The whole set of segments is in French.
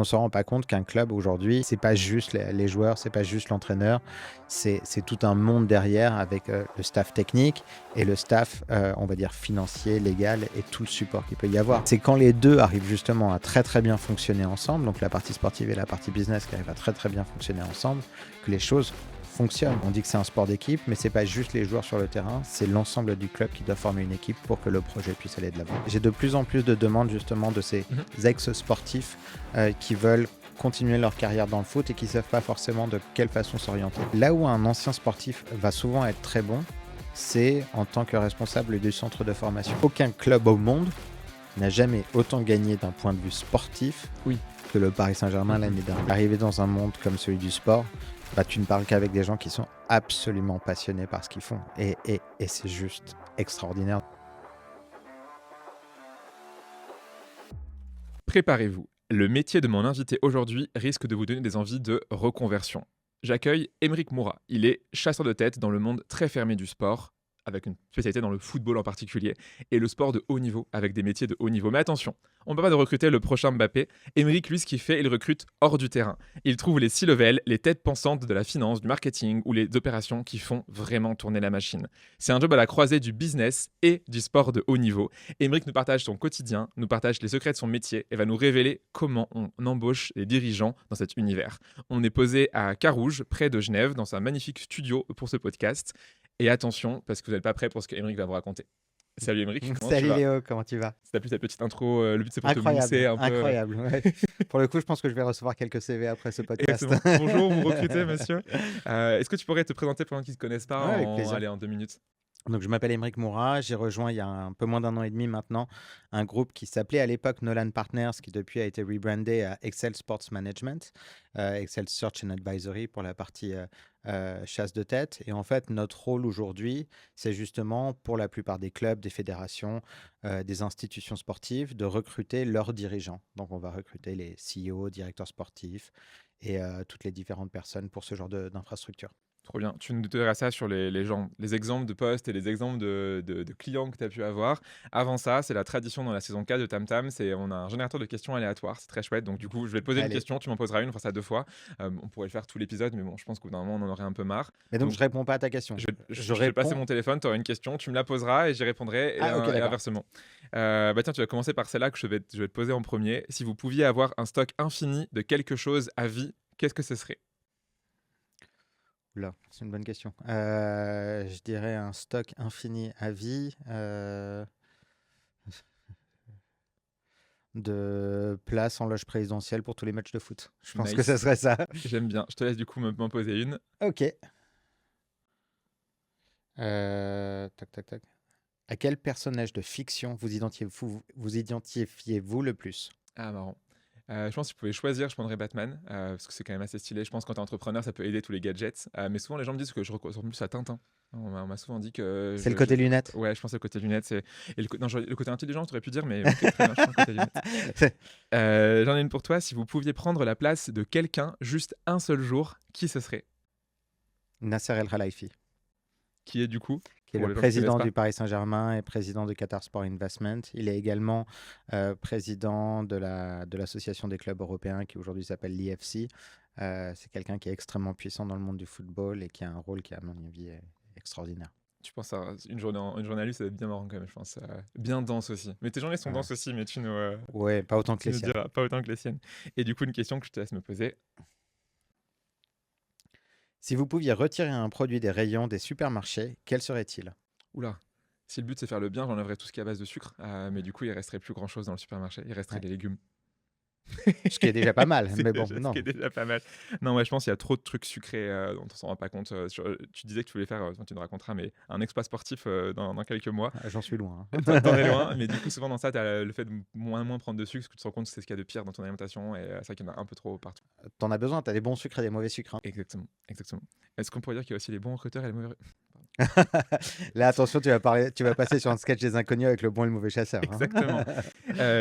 on se rend pas compte qu'un club aujourd'hui, c'est pas juste les joueurs, c'est pas juste l'entraîneur, c'est tout un monde derrière avec le staff technique et le staff, on va dire financier, légal et tout le support qu'il peut y avoir. C'est quand les deux arrivent justement à très très bien fonctionner ensemble, donc la partie sportive et la partie business qui arrivent à très très bien fonctionner ensemble, que les choses fonctionnent. On dit que c'est un sport d'équipe, mais c'est pas juste les joueurs sur le terrain, c'est l'ensemble du club qui doit former une équipe pour que le projet puisse aller de l'avant. J'ai de plus en plus de demandes justement de ces ex-sportifs qui veulent continuer leur carrière dans le foot et qui ne savent pas forcément de quelle façon s'orienter. Là où un ancien sportif va souvent être très bon, c'est en tant que responsable du centre de formation. Aucun club au monde n'a jamais autant gagné d'un point de vue sportif que le Paris Saint-Germain l'année dernière. Arriver dans un monde comme celui du sport, tu ne parles qu'avec des gens qui sont absolument passionnés par ce qu'ils font. Et c'est juste extraordinaire. Préparez-vous. Le métier de mon invité aujourd'hui risque de vous donner des envies de reconversion. J'accueille Aymeric Moura. Il est chasseur de tête dans le monde très fermé du sport, avec une spécialité dans le football en particulier, et le sport de haut niveau, avec des métiers de haut niveau. Mais attention, on ne peut pas de recruter le prochain Mbappé. Aymeric, lui, ce qu'il fait, il recrute hors du terrain. Il trouve les C-level, les têtes pensantes de la finance, du marketing ou les opérations qui font vraiment tourner la machine. C'est un job à la croisée du business et du sport de haut niveau. Aymeric nous partage son quotidien, nous partage les secrets de son métier et va nous révéler comment on embauche les dirigeants dans cet univers. On est posé à Carouge, près de Genève, dans un magnifique studio pour ce podcast. Et attention, parce que vous n'êtes pas prêt pour ce qu'Aymeric va vous raconter. Salut Aymeric, comment Salut tu vas? Léo, comment tu vas? C'est ta petite intro, le but c'est pour te mousser un peu. Incroyable, ouais. Pour le coup, je pense que je vais recevoir quelques CV après ce podcast. Exactement. Bonjour, vous recrutez monsieur. Est-ce que tu pourrais te présenter pour ceux qui ne te connaissent pas Avec plaisir. en 2 minutes? Donc, je m'appelle Aymeric Moura, j'ai rejoint il y a un peu moins d'un an et demi maintenant un groupe qui s'appelait à l'époque Nolan Partners, qui depuis a été rebrandé à Excel Sports Management, Excel Search and Advisory pour la partie chasse de tête. Et en fait, notre rôle aujourd'hui, c'est justement pour la plupart des clubs, des fédérations, des institutions sportives, de recruter leurs dirigeants. Donc, on va recruter les CEO, directeurs sportifs et toutes les différentes personnes pour ce genre d'infrastructure. Trop bien. Tu nous diras ça sur les gens, les exemples de postes et les exemples de clients que tu as pu avoir. Avant ça, c'est la tradition dans la saison 4 de Tam Tam, on a un générateur de questions aléatoires, c'est très chouette. Donc du coup, je vais te poser une question, tu m'en poseras une, on fera ça 2 fois. On pourrait le faire tout l'épisode, mais bon, je pense qu'au bout d'un moment, on en aurait un peu marre. Mais donc je réponds pas à ta question. Je vais passer mon téléphone, tu auras une question, tu me la poseras et j'y répondrai, et inversement. Tiens, tu vas commencer par celle-là que je vais te poser en premier. Si vous pouviez avoir un stock infini de quelque chose à vie, qu'est-ce que ce serait? Là, c'est une bonne question. Je dirais un stock infini à vie de place en loge présidentielle pour tous les matchs de foot. Je pense que ça serait ça. J'aime bien. Je te laisse du coup m'en poser une. Ok. Tac. À quel personnage de fiction vous identifiez-vous le plus? Ah, marrant. Je pense que si je pouvais choisir, je prendrais Batman, parce que c'est quand même assez stylé. Je pense que quand tu es entrepreneur, ça peut aider tous les gadgets. Mais souvent, les gens me disent que je ressemble plus à Tintin. On m'a souvent dit que... C'est le côté lunettes. Ouais, je pense que le côté lunettes. Et le côté intelligent, tu aurais pu dire, mais ok, très bien, je prends le côté lunettes. J'en ai une pour toi. Si vous pouviez prendre la place de quelqu'un juste un seul jour, qui ce serait? Nasser El Khelaifi. Qui est du coup qui est le président du Paris Saint-Germain et président de Qatar Sport Investment. Il est également président de l'association des clubs européens qui aujourd'hui s'appelle l'IFC. C'est quelqu'un qui est extrêmement puissant dans le monde du football et qui a un rôle qui, à mon avis, est extraordinaire. Tu penses à une journée à lui, ça va être bien marrant quand même, je pense. Bien dense aussi. Mais tes journées sont denses aussi, mais tu nous... ouais, pas autant que les siennes. Pas autant que les siennes. Et du coup, une question que je te laisse me poser. Si vous pouviez retirer un produit des rayons des supermarchés, quel serait-il? Oula, si le but c'est faire le bien, j'enlèverais tout ce qui est à base de sucre. Mais du coup, il resterait plus grand-chose dans le supermarché. Il resterait des légumes. Ce qui est déjà pas mal, mais bon, non. Ce qui est déjà pas mal. Non, ouais, je pense qu'il y a trop de trucs sucrés dont on s'en rend pas compte. Tu disais que tu voulais faire, tu nous raconteras, mais un exploit sportif dans quelques mois. J'en suis loin. T'en es loin, mais du coup, souvent dans ça, tu as le fait de moins prendre de sucre, parce que tu te rends compte que c'est ce qu'il y a de pire dans ton alimentation, et c'est vrai qu'il y en a un peu trop partout. T'en as besoin, t'as des bons sucres et des mauvais sucres. Hein. Exactement. Est-ce qu'on pourrait dire qu'il y a aussi les bons recruteurs et les mauvais... Là, attention, tu vas passer sur un sketch des inconnus avec le bon et le mauvais chasseur, hein. Exactement.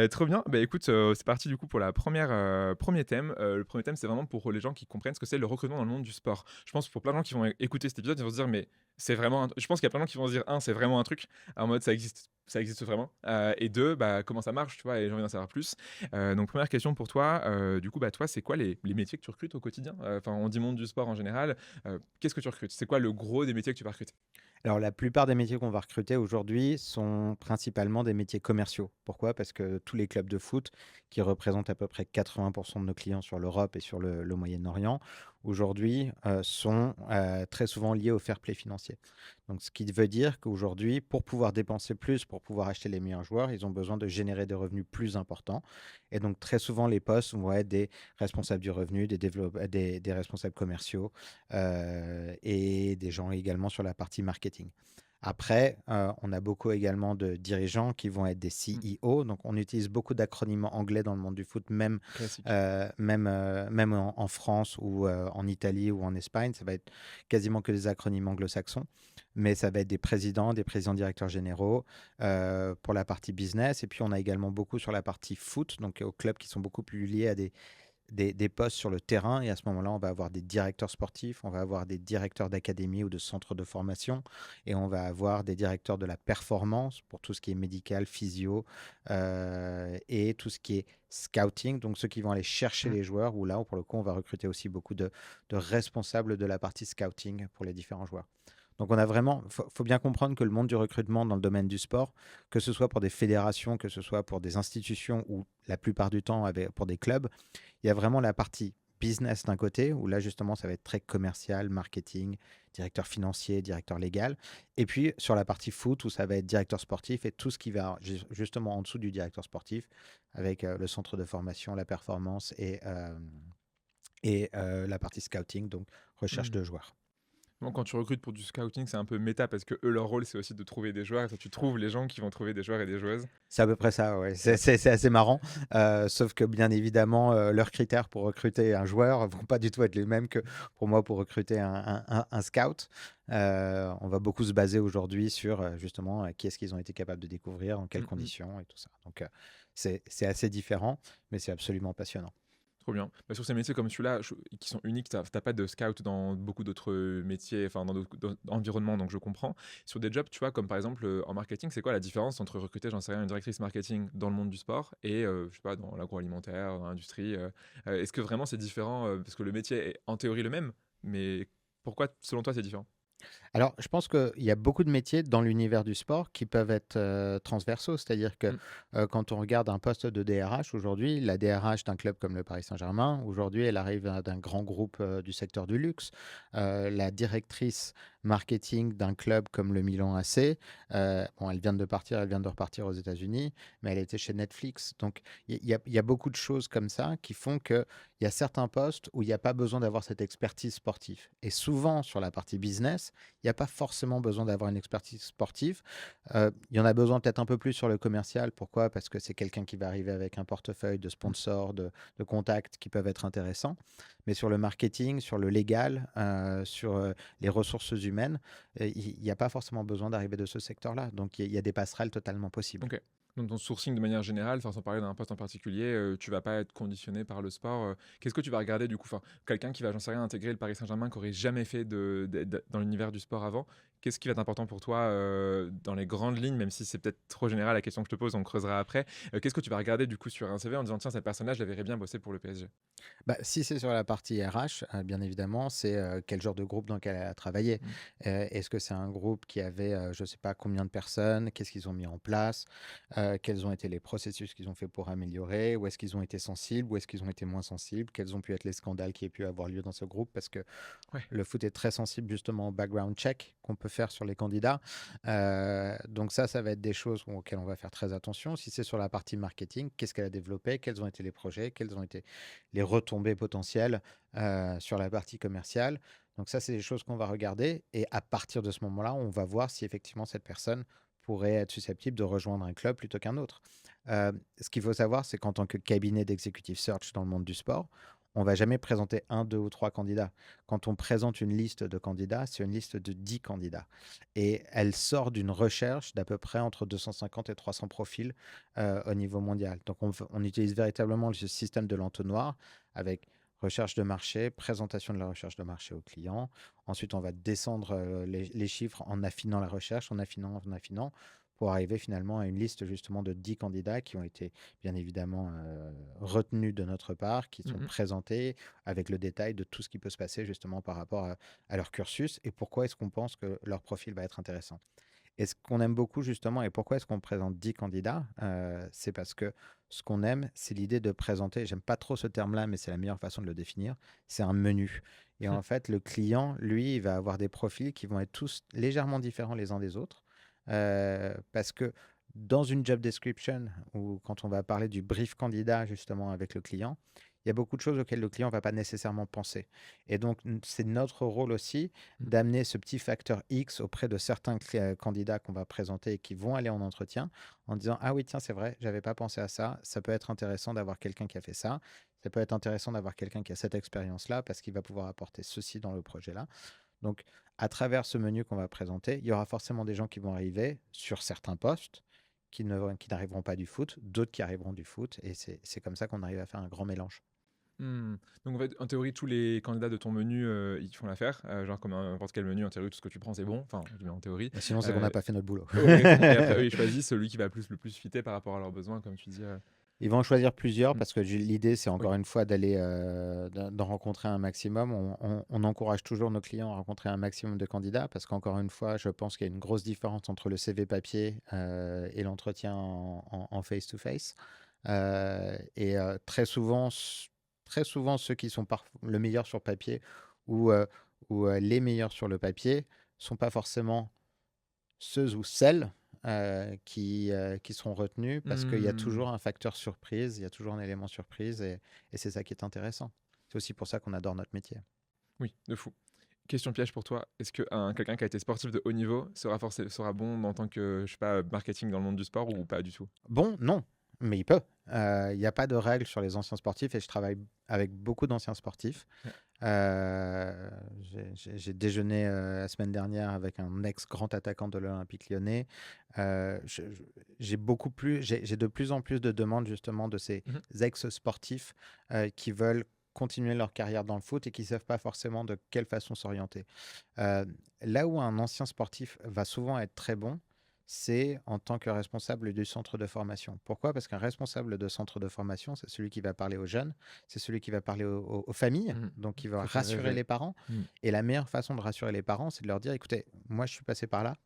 Trop bien. Bah, écoute, c'est parti du coup pour la première, 1er thème. Le premier thème, c'est vraiment pour les gens qui comprennent ce que c'est le recrutement dans le monde du sport. Je pense pour plein de gens qui vont écouter cet épisode, ils vont se dire: «Mais c'est vraiment un» je pense qu'il y a plein de gens qui vont se dire: «1 c'est vraiment un truc», en mode ça existe vraiment, et 2 bah, comment ça marche, tu vois? Et j'ai envie d'en savoir plus. Donc première question pour toi, du coup, bah, toi, c'est quoi les métiers que tu recrutes au quotidien? Enfin, on dit monde du sport en général, qu'est-ce que tu recrutes? C'est quoi le gros des métiers que tu vas recruter? Alors, la plupart des métiers qu'on va recruter aujourd'hui sont principalement des métiers commerciaux. Pourquoi? Parce que tous les clubs de foot, qui représentent à peu près 80% de nos clients sur l'Europe et sur le Moyen-Orient, aujourd'hui, sont très souvent liés au fair play financier. Donc, ce qui veut dire qu'aujourd'hui, pour pouvoir dépenser plus, pour pouvoir acheter les meilleurs joueurs, ils ont besoin de générer des revenus plus importants. Et donc, très souvent, les postes vont être des responsables du revenu, des responsables commerciaux, et des gens également sur la partie marketing. Après, on a beaucoup également de dirigeants qui vont être des Mmh, CEO. Donc, on utilise beaucoup d'acronymes anglais dans le monde du foot, classique. même en France ou en Italie ou en Espagne. Ça va être quasiment que des acronymes anglo-saxons. Mais ça va être des présidents directeurs généraux pour la partie business. Et puis, on a également beaucoup sur la partie foot, donc aux clubs qui sont beaucoup plus liés à des postes sur le terrain. Et à ce moment-là, on va avoir des directeurs sportifs, on va avoir des directeurs d'académie ou de centres de formation, et on va avoir des directeurs de la performance pour tout ce qui est médical, physio, et tout ce qui est scouting, donc ceux qui vont aller chercher Mmh. les joueurs, ou là, pour le coup, on va recruter aussi beaucoup de responsables de la partie scouting pour les différents joueurs. Donc on a vraiment, faut bien comprendre que le monde du recrutement dans le domaine du sport, que ce soit pour des fédérations, que ce soit pour des institutions ou la plupart du temps pour des clubs, il y a vraiment la partie business d'un côté, où là justement ça va être très commercial, marketing, directeur financier, directeur légal. Et puis sur la partie foot, où ça va être directeur sportif et tout ce qui va justement en dessous du directeur sportif, avec le centre de formation, la performance et la partie scouting, donc recherche Mmh. de joueurs. Bon, quand tu recrutes pour du scouting, c'est un peu méta parce que eux, leur rôle, c'est aussi de trouver des joueurs. Et toi, tu trouves les gens qui vont trouver des joueurs et des joueuses. C'est à peu près ça, ouais. C'est Ok. c'est- c'est assez marrant. Sauf que bien évidemment, leurs critères pour recruter un joueur vont pas du tout être les mêmes que pour moi pour recruter un scout. On va beaucoup se baser aujourd'hui sur justement qui est-ce qu'ils ont été capables de découvrir, dans quelles Mm, mm. conditions et tout ça. Donc c'est assez différent, mais c'est absolument passionnant. Trop bien. Bah, sur ces métiers comme celui-là, qui sont uniques, t'as pas de scout dans beaucoup d'autres métiers, enfin dans d'autres environnements, donc je comprends. Sur des jobs, tu vois, comme par exemple en marketing, c'est quoi la différence entre recruter, j'en sais rien, une directrice marketing dans le monde du sport et, je sais pas, dans l'agroalimentaire, dans l'industrie est-ce que vraiment c'est différent parce que le métier est en théorie le même, mais pourquoi, selon toi, c'est différent? Alors, je pense qu'il y a beaucoup de métiers dans l'univers du sport qui peuvent être transversaux. C'est-à-dire que Mm, quand on regarde un poste de DRH aujourd'hui, la DRH d'un club comme le Paris Saint-Germain, aujourd'hui, elle arrive d'un grand groupe du secteur du luxe. La directrice marketing d'un club comme le Milan AC, bon, elle vient de partir, elle vient de repartir aux États-Unis, mais elle était chez Netflix. Donc, il y a beaucoup de choses comme ça qui font qu'il y a certains postes où il n'y a pas besoin d'avoir cette expertise sportive. Et souvent, sur la partie business, il n'y a pas forcément besoin d'avoir une expertise sportive. Il y en a besoin peut-être un peu plus sur le commercial. Pourquoi? Parce que c'est quelqu'un qui va arriver avec un portefeuille de mm. sponsors, de contacts qui peuvent être intéressants. Mais sur le marketing, sur le légal, sur les ressources humaines, il n'y a pas forcément besoin d'arriver de ce secteur-là. Donc il y a des passerelles totalement possibles. Ok. Donc ton sourcing de manière générale, enfin, sans parler d'un poste en particulier, tu vas pas être conditionné par le sport. Qu'est-ce que tu vas regarder du coup? Enfin, quelqu'un qui va, j'en sais rien, intégrer le Paris Saint-Germain, qui aurait jamais fait dans l'univers du sport avant, qu'est-ce qui va être important pour toi dans les grandes lignes, même si c'est peut-être trop général la question que je te pose, on creusera après. Qu'est-ce que tu vas regarder du coup sur un CV en disant tiens, cette personne-là, je la verrais bien bosser pour le PSG? Bah, si c'est sur la partie RH, bien évidemment, c'est quel genre de groupe dans lequel elle a travaillé. Mm. Est-ce que c'est un groupe qui avait, je ne sais pas combien de personnes, qu'est-ce qu'ils ont mis en place, quels ont été les processus qu'ils ont fait pour améliorer, où est-ce qu'ils ont été sensibles, où est-ce qu'ils ont été moins sensibles, quels ont pu être les scandales qui aient pu avoir lieu dans ce groupe, parce que Ouais. le foot est très sensible justement au background check qu'on peut faire sur les candidats. Donc ça va être des choses auxquelles on va faire très attention. Si c'est sur la partie marketing, qu'est-ce qu'elle a développé, quels ont été les projets, quelles ont été les retombées potentielles sur la partie commerciale. Donc ça, c'est des choses qu'on va regarder. Et à partir de ce moment-là, on va voir si effectivement cette personne pourrait être susceptible de rejoindre un club plutôt qu'un autre. Ce qu'il faut savoir, c'est qu'en tant que cabinet d'executive search dans le monde du sport, on va jamais présenter un, deux ou trois candidats. Quand on présente une liste de candidats, c'est une liste de 10 candidats. Et elle sort d'une recherche d'à peu près entre 250 et 300 profils au niveau mondial. Donc on utilise véritablement le système de l'entonnoir avec recherche de marché, présentation de la recherche de marché au client. Ensuite, on va descendre les chiffres en affinant la recherche, en affinant, pour arriver finalement à une liste justement de 10 candidats qui ont été bien évidemment retenus de notre part, qui sont Mhm. présentés avec le détail de tout ce qui peut se passer justement par rapport à leur cursus et pourquoi est-ce qu'on pense que leur profil va être intéressant. Et ce qu'on aime beaucoup justement, et pourquoi est-ce qu'on présente 10 candidats, c'est parce que ce qu'on aime, c'est l'idée de présenter, j'aime pas trop ce terme-là, mais c'est la meilleure façon de le définir, c'est un menu. Et en fait, le client, lui, il va avoir des profils qui vont être tous légèrement différents les uns des autres, parce que dans une job description, ou quand on va parler du brief candidat justement avec le client, il y a beaucoup de choses auxquelles le client ne va pas nécessairement penser. Et donc, c'est notre rôle aussi d'amener ce petit facteur X auprès de certains candidats qu'on va présenter et qui vont aller en entretien en disant ah oui tiens c'est vrai j'avais pas pensé à ça, ça peut être intéressant d'avoir quelqu'un qui a fait ça peut être intéressant d'avoir quelqu'un qui a cette expérience là parce qu'il va pouvoir apporter ceci dans le projet là. Donc à travers ce menu qu'on va présenter, il y aura forcément des gens qui vont arriver sur certains postes qui n'arriveront pas du foot, d'autres qui arriveront du foot et c'est comme ça qu'on arrive à faire un grand mélange. Hmm. Donc en fait, en théorie, tous les candidats de ton menu, ils font l'affaire. Genre comme n'importe quel menu, en théorie, tout ce que tu prends, c'est bon. Enfin, je dis en théorie. Sinon c'est qu'on Euh, n'a pas fait notre boulot. ok. Et après, eux, ils choisissent celui qui va le plus fitter par rapport à leurs besoins, comme tu dis. Ils vont en choisir plusieurs Mm. parce que l'idée, c'est Oui. encore une fois d'aller d'en rencontrer un maximum. On encourage toujours nos clients à rencontrer un maximum de candidats parce qu'encore une fois, je pense qu'il y a une grosse différence entre le CV papier et l'entretien en face-to-face. Très souvent, ceux qui sont le meilleur sur papier ou les meilleurs sur le papier sont pas forcément ceux ou celles qui seront retenus parce qu'il y a Hmm. toujours un facteur surprise, il y a toujours un élément surprise et c'est ça qui est intéressant. C'est aussi pour ça qu'on adore notre métier. Oui, de fou. Question piège pour toi. Est-ce que quelqu'un qui a été sportif de haut niveau sera bon en tant que, je sais pas, marketing dans le monde du sport ou pas du tout? Bon, non, mais il peut. Il n'y a pas de règle sur les anciens sportifs et je travaille avec beaucoup d'anciens sportifs. Ouais. J'ai déjeuné la semaine dernière avec un ex-grand attaquant de l'Olympique lyonnais. J'ai de plus en plus de demandes justement de ces Mhm. ex-sportifs qui veulent continuer leur carrière dans le foot et qui ne savent pas forcément de quelle façon s'orienter. Euh, Là où un ancien sportif va souvent être très bon, c'est en tant que responsable du centre de formation. Pourquoi? Parce qu'un responsable de centre de formation, c'est celui qui va parler aux jeunes, c'est celui qui va parler aux familles, Mhm. donc il va Ça fait rassurer rêver. les parents. Hmm. Et la meilleure façon de rassurer les parents, c'est de leur dire, écoutez, moi je suis passé par là,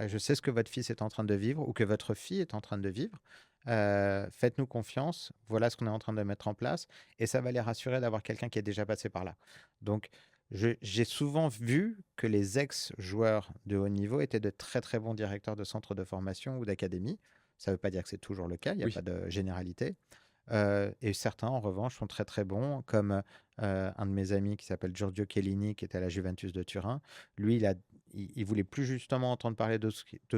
je sais ce que votre fils est en train de vivre ou que votre fille est en train de vivre. Faites-nous confiance, voilà ce qu'on est en train de mettre en place, et ça va les rassurer d'avoir quelqu'un qui est déjà passé par là. Donc, j'ai souvent vu que les ex-joueurs de haut niveau étaient de très très bons directeurs de centres de formation ou d'académie. Ça ne veut pas dire que c'est toujours le cas, il n'y a Oui. pas de généralité. Et certains, en revanche, sont très très bons, comme un de mes amis qui s'appelle Giorgio Chiellini, qui était à la Juventus de Turin. Lui, il voulait plus justement entendre parler de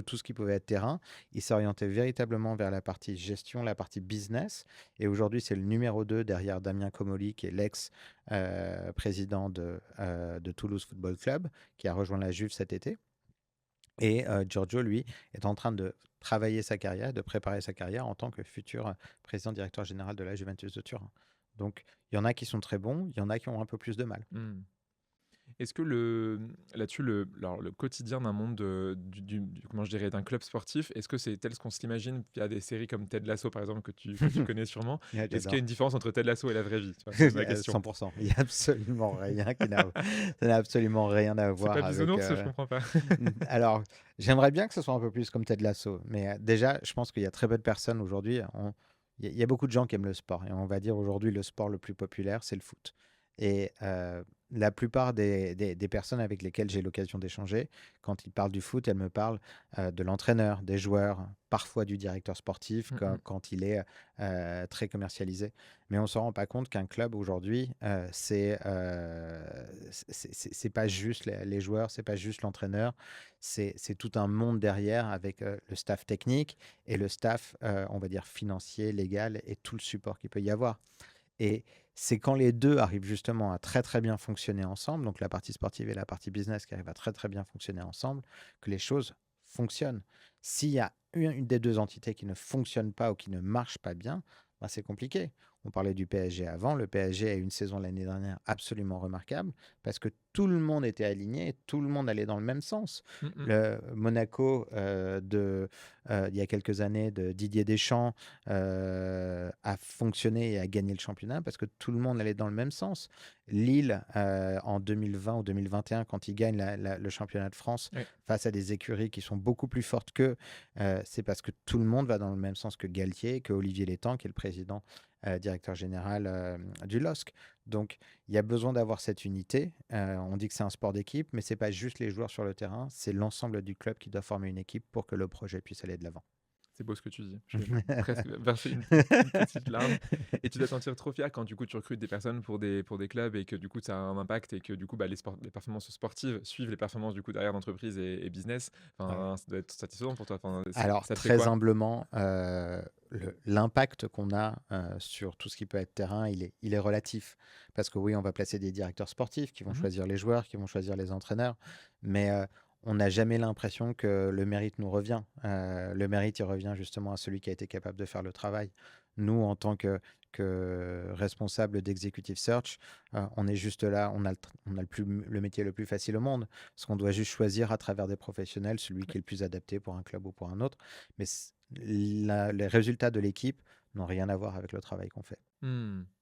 tout ce qui pouvait être terrain. Il s'orientait véritablement vers la partie gestion, la partie business. Et aujourd'hui, c'est le numéro 2 derrière Damien Comolli, qui est l'ex-président de Toulouse Football Club, qui a rejoint la Juve cet été. Et Giorgio, lui, est en train de travailler sa carrière, de préparer sa carrière en tant que futur président-directeur général de la Juventus de Turin. Donc, il y en a qui sont très bons, il y en a qui ont un peu plus de mal. Hmm. Est-ce que là-dessus, alors, le quotidien d'un monde, comment je dirais, d'un club sportif, est-ce que c'est tel ce qu'on se l'imagine via des séries comme Ted Lasso, par exemple, que tu connais sûrement? Ouais, Est-ce qu'il y a j'adore. une différence entre Ted Lasso et la vraie vie? Tu vois, c'est ma question. 100%. Il n'y a absolument rien ça n'a absolument rien à C'est voir pas avec. bisounours, je comprends pas. Alors, j'aimerais bien que ce soit un peu plus comme Ted Lasso, mais déjà, je pense qu'il y a très peu de personnes aujourd'hui. Il y a beaucoup de gens qui aiment le sport, et on va dire aujourd'hui le sport le plus populaire, c'est le foot. Et la plupart des personnes avec lesquelles j'ai l'occasion d'échanger, quand ils parlent du foot, elles me parlent de l'entraîneur, des joueurs, parfois du directeur sportif Mm, mm. quand il est très commercialisé. Mais on ne se rend pas compte qu'un club aujourd'hui, c'est pas juste les joueurs, c'est pas juste l'entraîneur, c'est tout un monde derrière avec le staff technique et le staff, on va dire, financier, légal et tout le support qu'il peut y avoir. Et C'est quand les deux arrivent justement à très très bien fonctionner ensemble, donc la partie sportive et la partie business qui arrivent à très très bien fonctionner ensemble, que les choses fonctionnent. S'il y a une des deux entités qui ne fonctionne pas ou qui ne marche pas bien, ben c'est compliqué. On parlait du PSG avant. Le PSG a eu une saison l'année dernière absolument remarquable parce que tout le monde était aligné, tout le monde allait dans le même sens. Mhm. Le Monaco il y a quelques années de Didier Deschamps a fonctionné et a gagné le championnat parce que tout le monde allait dans le même sens. Lille, en 2020 ou 2021, quand ils gagnent le championnat de France Ouais. face à des écuries qui sont beaucoup plus fortes qu'eux, c'est parce que tout le monde va dans le même sens que Galtier, que Olivier Létang, qui est le président directeur général du LOSC. Donc, il y a besoin d'avoir cette unité. On dit que c'est un sport d'équipe, mais ce n'est pas juste les joueurs sur le terrain, c'est l'ensemble du club qui doit former une équipe pour que le projet puisse aller de l'avant. C'est beau ce que tu dis. J'ai presque versé une petite larme. Et tu dois te sentir trop fier quand du coup tu recrutes des personnes pour des clubs et que du coup ça a un impact et que du coup bah, les performances sportives suivent les performances du coup derrière d'entreprise et business. Ouais. Enfin, ça doit être satisfaisant pour toi. Enfin, Alors, ça te fait très quoi? humblement, l'impact qu'on a sur tout ce qui peut être terrain, il est relatif. Parce que oui, on va placer des directeurs sportifs qui vont Mhm. choisir les joueurs, qui vont choisir les entraîneurs, mais on n'a jamais l'impression que le mérite nous revient. Le mérite, il revient justement à celui qui a été capable de faire le travail. Nous, en tant que responsable d'Executive Search, on est juste là, on a le métier le plus facile au monde, parce qu'on doit juste choisir à travers des professionnels celui qui est le plus adapté pour un club ou pour un autre. Mais les résultats de l'équipe n'ont rien à voir avec le travail qu'on fait.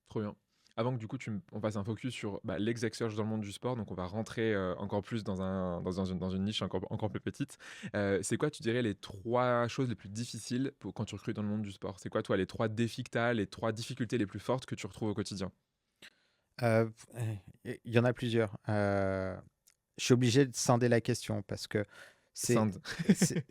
Trop bien. Avant que du coup on fasse un focus sur bah, l'exec search dans le monde du sport, donc on va rentrer encore plus dans une niche encore plus petite. C'est quoi, tu dirais, les trois choses les plus difficiles quand tu recrutes dans le monde du sport? C'est quoi, toi, les trois défis que tu as, les trois difficultés les plus fortes que tu retrouves au quotidien? Euh, Il y en a plusieurs. Je suis obligé de scinder la question parce que c'est, Sinde. c'est-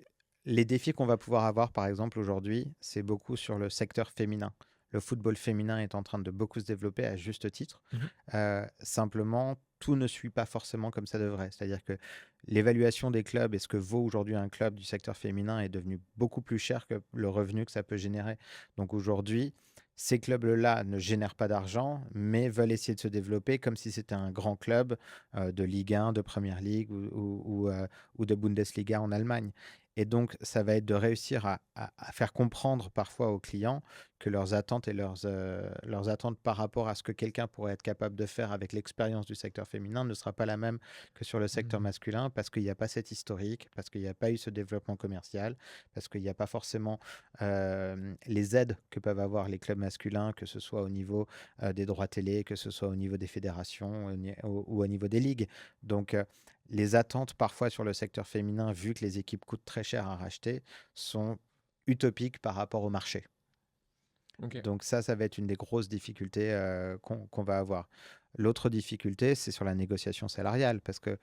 les défis qu'on va pouvoir avoir, par exemple, aujourd'hui, c'est beaucoup sur le secteur féminin. Le football féminin est en train de beaucoup se développer à juste titre. Mhm. Simplement, tout ne suit pas forcément comme ça devrait. C'est-à-dire que l'évaluation des clubs et ce que vaut aujourd'hui un club du secteur féminin est devenu beaucoup plus cher que le revenu que ça peut générer. Donc aujourd'hui, ces clubs-là ne génèrent pas d'argent, mais veulent essayer de se développer comme si c'était un grand club de Ligue 1, de Première Ligue ou de Bundesliga en Allemagne. Et donc, ça va être de réussir à faire comprendre parfois aux clients que leurs attentes et leurs attentes par rapport à ce que quelqu'un pourrait être capable de faire avec l'expérience du secteur féminin ne sera pas la même que sur le secteur Mhm. masculin parce qu'il n'y a pas cet historique, parce qu'il n'y a pas eu ce développement commercial, parce qu'il n'y a pas forcément les aides que peuvent avoir les clubs masculins, que ce soit au niveau des droits télé, que ce soit au niveau des fédérations ou au niveau des ligues. Donc, les attentes parfois sur le secteur féminin, vu que les équipes coûtent très cher à racheter, sont utopiques par rapport au marché. Ok. Donc ça va être une des grosses difficultés qu'on va avoir. L'autre difficulté, c'est sur la négociation salariale, parce que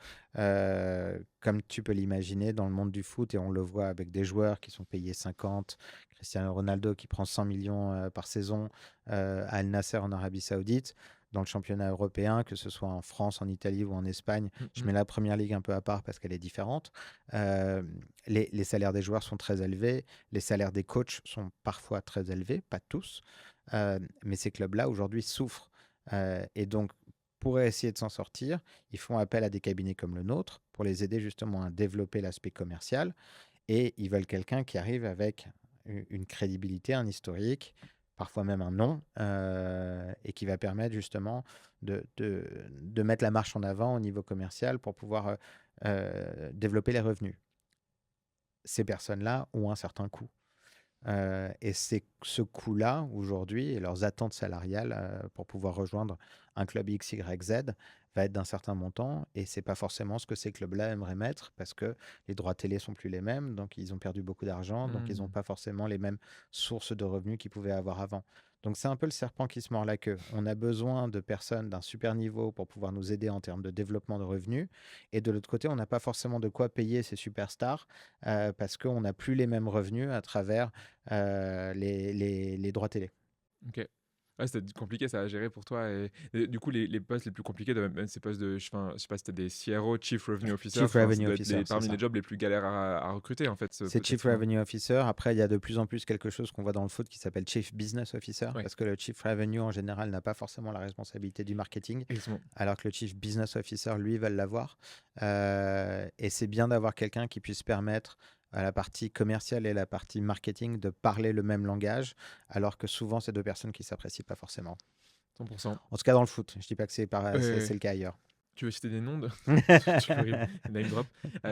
comme tu peux l'imaginer, dans le monde du foot, et on le voit avec des joueurs qui sont payés 50, Cristiano Ronaldo qui prend 100 millions par saison à Al Nasser en Arabie Saoudite, dans le championnat européen, que ce soit en France, en Italie ou en Espagne, je Mhm. mets la première ligue un peu à part parce qu'elle est différente, euh, les salaires des joueurs sont très élevés, les salaires des coachs sont parfois très élevés, pas tous, mais ces clubs-là aujourd'hui souffrent. Et donc, pour essayer de s'en sortir, ils font appel à des cabinets comme le nôtre pour les aider justement à développer l'aspect commercial. Et ils veulent quelqu'un qui arrive avec une crédibilité, un historique, parfois même un nom, et qui va permettre justement de mettre la marche en avant au niveau commercial pour pouvoir développer les revenus. Ces personnes-là ont un certain coût. Et c'est ce coût-là, aujourd'hui, et leurs attentes salariales pour pouvoir rejoindre un club X, Y, Z, va être d'un certain montant. Et c'est pas forcément ce que ces clubs-là aimeraient mettre parce que les droits télé sont plus les mêmes. Donc, ils ont perdu beaucoup d'argent. Donc, ils n'ont Mhm. pas forcément les mêmes sources de revenus qu'ils pouvaient avoir avant. Donc, c'est un peu le serpent qui se mord la queue. On a besoin de personnes d'un super niveau pour pouvoir nous aider en termes de développement de revenus. Et de l'autre côté, on n'a pas forcément de quoi payer ces superstars parce qu'on n'a plus les mêmes revenus à travers les droits télé. Ok. Ouais, c'était compliqué ça à gérer pour toi. Et du coup, les postes les plus compliqués, même ces postes de, enfin, je sais pas si c'était des CRO, Chief Revenue Officer, Chief enfin, ça Revenue doit être Officer, c'est parmi les ça. jobs les plus galères à recruter, en fait, C'est Chief effectivement. Revenue Officer. Après, il y a de plus en plus quelque chose qu'on voit dans le foot qui s'appelle Chief Business Officer, Ouais, parce que le Chief Revenue, en général, n'a pas forcément la responsabilité du marketing, exactement. alors que le Chief Business Officer, lui, va l'avoir. Et c'est bien d'avoir quelqu'un qui puisse permettre à la partie commerciale et la partie marketing de parler le même langage, alors que souvent, c'est deux personnes qui ne s'apprécient pas forcément. 100%. En tout cas, dans le foot. Je ne dis pas que Ouais, c'est ouais. le cas ailleurs. Tu veux citer des noms tu peux name drop.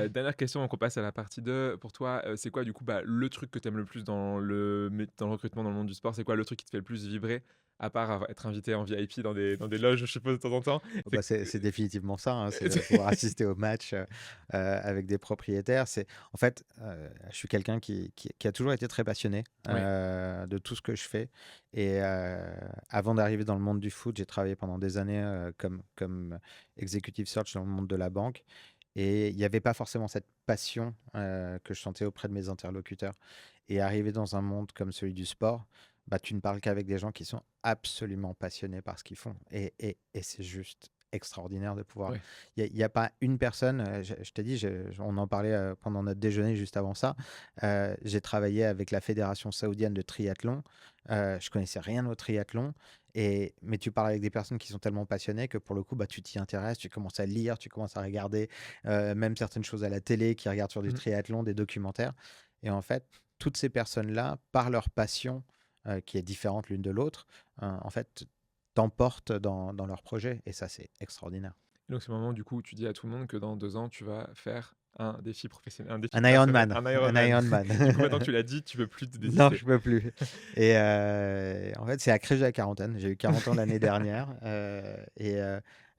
Dernière question, on passe à la partie 2. Pour toi, c'est quoi du coup le truc que tu aimes le plus dans le recrutement dans le monde du sport? C'est quoi le truc qui te fait le plus vibrer, à part être invité en VIP dans des loges, je suppose, de temps en temps? Oh bah, c'est définitivement ça, hein, c'est de pouvoir assister au match avec des propriétaires. En fait, je suis quelqu'un qui a toujours été très passionné Ouais. de tout ce que je fais. Et avant d'arriver dans le monde du foot, j'ai travaillé pendant des années comme executive search dans le monde de la banque. Et il n'y avait pas forcément cette passion que je sentais auprès de mes interlocuteurs. Et arriver dans un monde comme celui du sport, bah, tu ne parles qu'avec des gens qui sont absolument passionnés par ce qu'ils font. Et c'est juste extraordinaire de pouvoir. Ouais. Il n'y a, pas une personne, je t'ai dit, on en parlait pendant notre déjeuner juste avant ça. J'ai travaillé avec la Fédération saoudienne de triathlon. Je connaissais rien au triathlon. Mais tu parles avec des personnes qui sont tellement passionnées que pour le coup, bah, tu t'y intéresses, tu commences à lire, tu commences à regarder même certaines choses à la télé, qui regardent sur du Mhm. triathlon, des documentaires. Et en fait, toutes ces personnes-là, par leur passion, qui est différente l'une de l'autre, en fait, t'emportent dans leur projet. Et ça, c'est extraordinaire. Et donc, c'est le moment du coup où tu dis à tout le monde que dans 2 ans, tu vas faire un défi professionnel, un défi Un personnel, Ironman. un Un Ironman. Ironman. Du coup, maintenant que tu l'as dit, tu peux plus te Non, désister. je peux plus. Et en fait, c'est à Crèche de la quarantaine. J'ai eu 40 ans l'année dernière.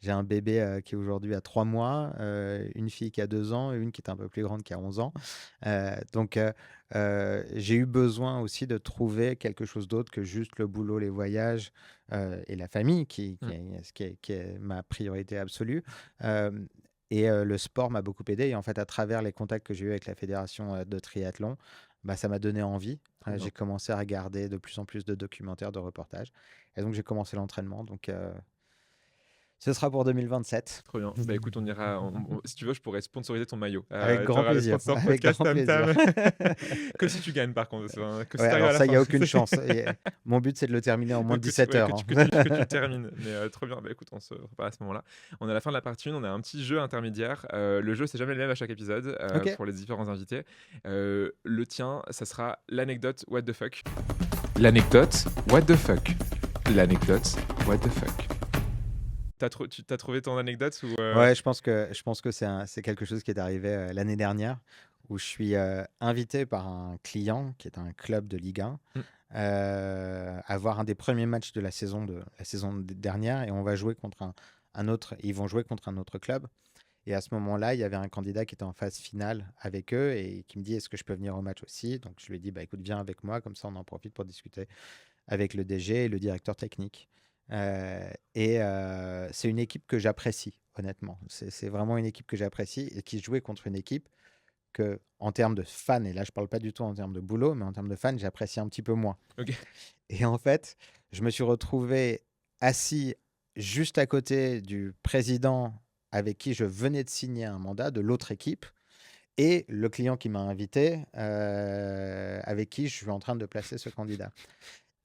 J'ai un bébé qui aujourd'hui a 3 mois, une fille qui a 2 ans et une qui est un peu plus grande qui a 11 ans. Donc, j'ai eu besoin aussi de trouver quelque chose d'autre que juste le boulot, les voyages et la famille, Mm. qui est ma priorité absolue. Euh, le sport m'a beaucoup aidé. Et en fait, à travers les contacts que j'ai eus avec la fédération de triathlon, bah, ça m'a donné envie. Trop bien. J'ai commencé à regarder de plus en plus de documentaires, de reportages. Et donc, j'ai commencé l'entraînement. Donc, ce sera pour 2027. Trop bien. Bah écoute, on ira. Si tu veux, je pourrais sponsoriser ton maillot. Avec grand T'auras le plaisir. sponsor Avec podcast grand Tam plaisir. Tam. Que si tu gagnes, par contre. Enfin, que si Ouais, t'arrives alors à la ça, il n'y fin. a aucune chance. Mon but, c'est de le terminer en moins de 17 Ouais, heures. que tu le termines. Mais trop bien. Bah écoute, on se reparle à ce moment-là. On est à la fin de la partie 1. On a un petit jeu intermédiaire. Le jeu, c'est jamais le même à chaque épisode Ok. pour les différents invités. Le tien, ça sera l'anecdote What the fuck. L'anecdote What the fuck. L'anecdote What the fuck. Tu t'as trouvé ton anecdote ou Ouais, je pense que c'est quelque chose qui est arrivé l'année dernière où je suis invité par un client qui est un club de Ligue 1 Mm. à voir un des premiers matchs de la saison dernière et on va jouer contre un autre. Ils vont jouer contre un autre club. Et à ce moment-là, il y avait un candidat qui était en phase finale avec eux et qui me dit est-ce que je peux venir au match aussi? Donc je lui ai dit bah écoute, viens avec moi, comme ça on en profite pour discuter avec le DG et le directeur technique. C'est une équipe que j'apprécie, honnêtement. C'est vraiment une équipe que j'apprécie et qui jouait contre une équipe que, en termes de fans, et là je parle pas du tout en termes de boulot, mais en termes de fans, j'apprécie un petit peu moins. Ok. Et en fait, je me suis retrouvé assis juste à côté du président avec qui je venais de signer un mandat de l'autre équipe et le client qui m'a invité, avec qui je suis en train de placer ce candidat.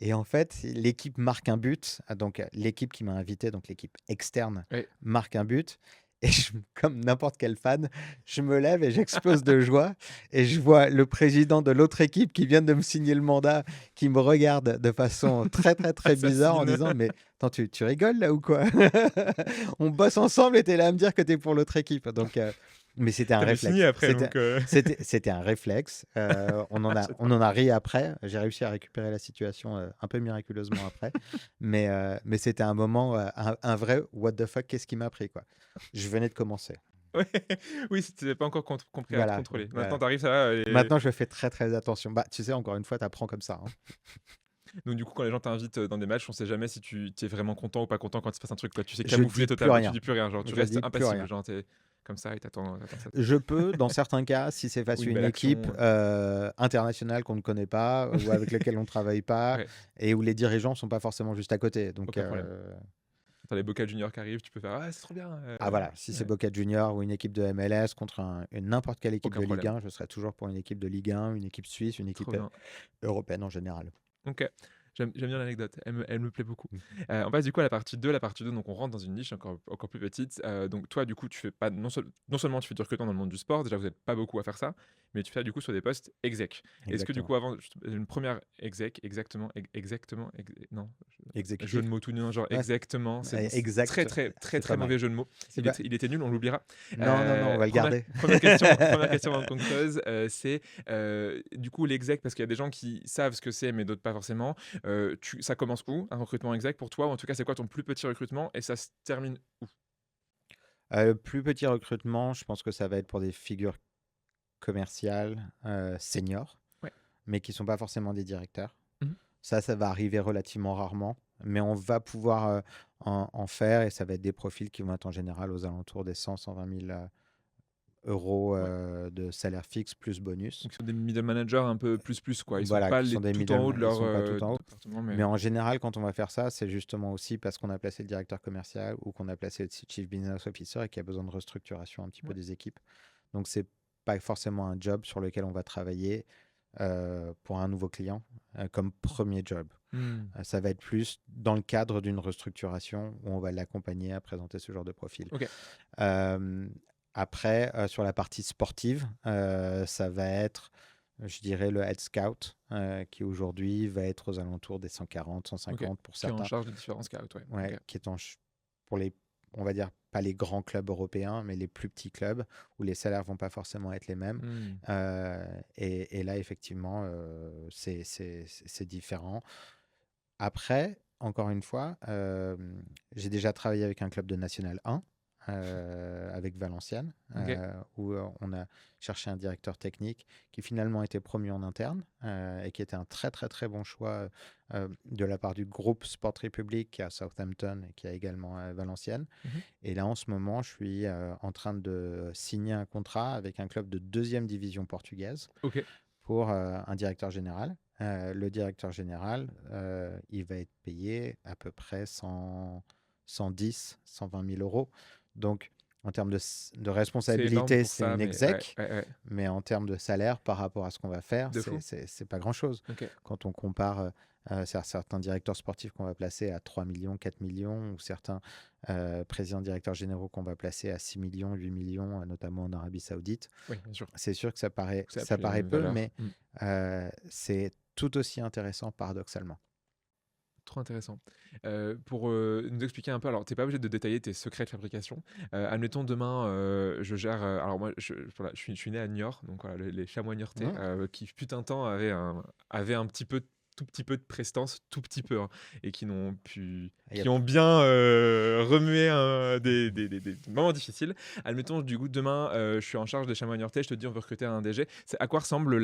Et en fait, l'équipe marque un but. Donc, l'équipe qui m'a invité, donc l'équipe externe, Ouais. marque un but. Et comme n'importe quel fan, je me lève et j'explose de joie. Et je vois le président de l'autre équipe qui vient de me signer le mandat, qui me regarde de façon très, très, très bizarre en Assassine. disant mais attends, tu rigoles là ou quoi? On bosse ensemble et t'es là à me dire que t'es pour l'autre équipe. Donc, mais c'était un T'avais signé réflexe. après, donc. C'était un réflexe. On en a ri après. J'ai réussi à récupérer la situation un peu miraculeusement après. Mais c'était un moment, un vrai what the fuck, qu'est-ce qui m'a pris, quoi. Je venais de commencer. Ouais. Oui, c'était pas encore compris à te Voilà, contrôler. Maintenant, voilà. t'arrives, ça va. Et... Maintenant, je fais très très attention. Bah, tu sais, encore une fois, t'apprends comme ça, hein. Donc du coup, quand les gens t'invitent dans des matchs, on sait jamais si tu es vraiment content ou pas content quand il se passe un truc, quoi. Tu sais Je camoufler dis plus totalement, tu rien. dis plus rien, genre tu Je restes dis plus impassible, rien. genre tu comme ça et t'attends ça. Je peux, dans certains cas, si c'est Ou face à une une belle équipe action, internationale qu'on ne connaît pas ou avec laquelle on ne travaille pas ouais, et où les dirigeants ne sont pas forcément juste à côté. Donc, aucun problème. Tu les Boca Juniors qui arrivent, tu peux faire: «Ah, c'est trop bien!» voilà, si c'est ouais, Boca Juniors ou une équipe de MLS contre n'importe quelle équipe aucun de Ligue problème. 1, je serai toujours pour une équipe de Ligue 1, une équipe suisse, une Trop équipe bien. européenne en général. OK. J'aime bien l'anecdote, elle me plaît beaucoup. Mm. On passe du coup à la partie 2, donc on rentre dans une niche encore plus petite. Donc toi, du coup, tu fais pas non seulement tu fais du recrutement dans le monde du sport, déjà vous êtes pas beaucoup à faire ça, mais tu fais du coup sur des postes exec. Est-ce que du Exactement. coup avant une première exec exactement non, jeu de Exécutif. mots tout nul, genre Ouais, exactement, c'est très, exact, très, très, c'est pas très mal. mauvais jeu de mots. C'est pas... Il était nul, on l'oubliera. Non, non, non, on va le 1 garder. première question avant qu'on creuse, c'est, du coup l'exec parce qu'il y a des gens qui savent ce que c'est mais d'autres pas forcément. Ça commence où, un recrutement exec pour toi? Ou en tout cas, c'est quoi ton plus petit recrutement et ça se termine où? Plus petit recrutement, je pense que ça va être pour des figures commerciales seniors, Ouais. mais qui ne sont pas forcément des directeurs. Mmh. Ça va arriver relativement rarement, mais on va pouvoir en faire et ça va être des profils qui vont être en général aux alentours des 100-120 000 euros Ouais. de salaire fixe plus bonus. Donc ils sont des middle managers un peu plus, quoi. Ils sont Voilà, pas qui les sont des tout en haut de ils leur, sont pas tout en haut. département, mais Mais en général, quand on va faire ça, c'est justement aussi parce qu'on a placé le directeur commercial ou qu'on a placé le Chief Business Officer et qu'il y a besoin de restructuration un petit peu ouais. des équipes. Donc, c'est pas forcément un job sur lequel on va travailler pour un nouveau client comme premier job. Mmh. Ça va être plus dans le cadre d'une restructuration où on va l'accompagner à présenter ce genre de profil. OK. Euh, Après, sur la partie sportive, ça va être, je dirais, le head scout qui aujourd'hui va être aux alentours des 140, OK. 150 pour Qui est en certains. charge des différents scouts, ouais. Ouais, OK. qui est pour les, on va dire, pas les grands clubs européens, mais les plus petits clubs où les salaires vont pas forcément être les mêmes. Mmh. Et là, effectivement, c'est différent. Après, encore une fois, j'ai déjà travaillé avec un club de National 1, avec Valenciennes, OK. où on a cherché un directeur technique qui finalement a été promu en interne et qui était un très très très bon choix de la part du groupe Sport Republic qui est à Southampton et qui a également à Valenciennes. Mmh. Et là, en ce moment, je suis en train de signer un contrat avec un club de deuxième division portugaise OK. pour un directeur général. Le directeur général, il va être payé à peu près 110, 120 000 euros. Donc, en termes de C'est énorme responsabilité, pour c'est ça, une mais ouais, exec, ouais, ouais. mais en termes de salaire par rapport à ce qu'on va faire, De fou. c'est pas grand-chose. OK. Quand on compare certains directeurs sportifs qu'on va placer à 3 millions, 4 millions, ou certains présidents directeurs généraux qu'on va placer à 6 millions, 8 millions, notamment en Arabie Saoudite, Oui, bien sûr. c'est sûr que ça paraît, Ça a ça plus la paraît même peu, valeur. mais c'est tout aussi intéressant paradoxalement. Trop intéressant. Pour nous expliquer un peu, alors tu n'es pas obligé de détailler tes secrets de fabrication. Admettons demain, je gère. Alors moi, voilà, je suis né à Niort, donc voilà, les chamois niortais, Mmh. qui fut un temps avaient un petit peu, tout petit peu de prestance, tout petit peu, hein, et Il y a qui ont bien remué des moments difficiles. Admettons, du coup, demain, je suis en charge des chamois niortais, je te dis, on veut recruter un DG. À quoi ressemble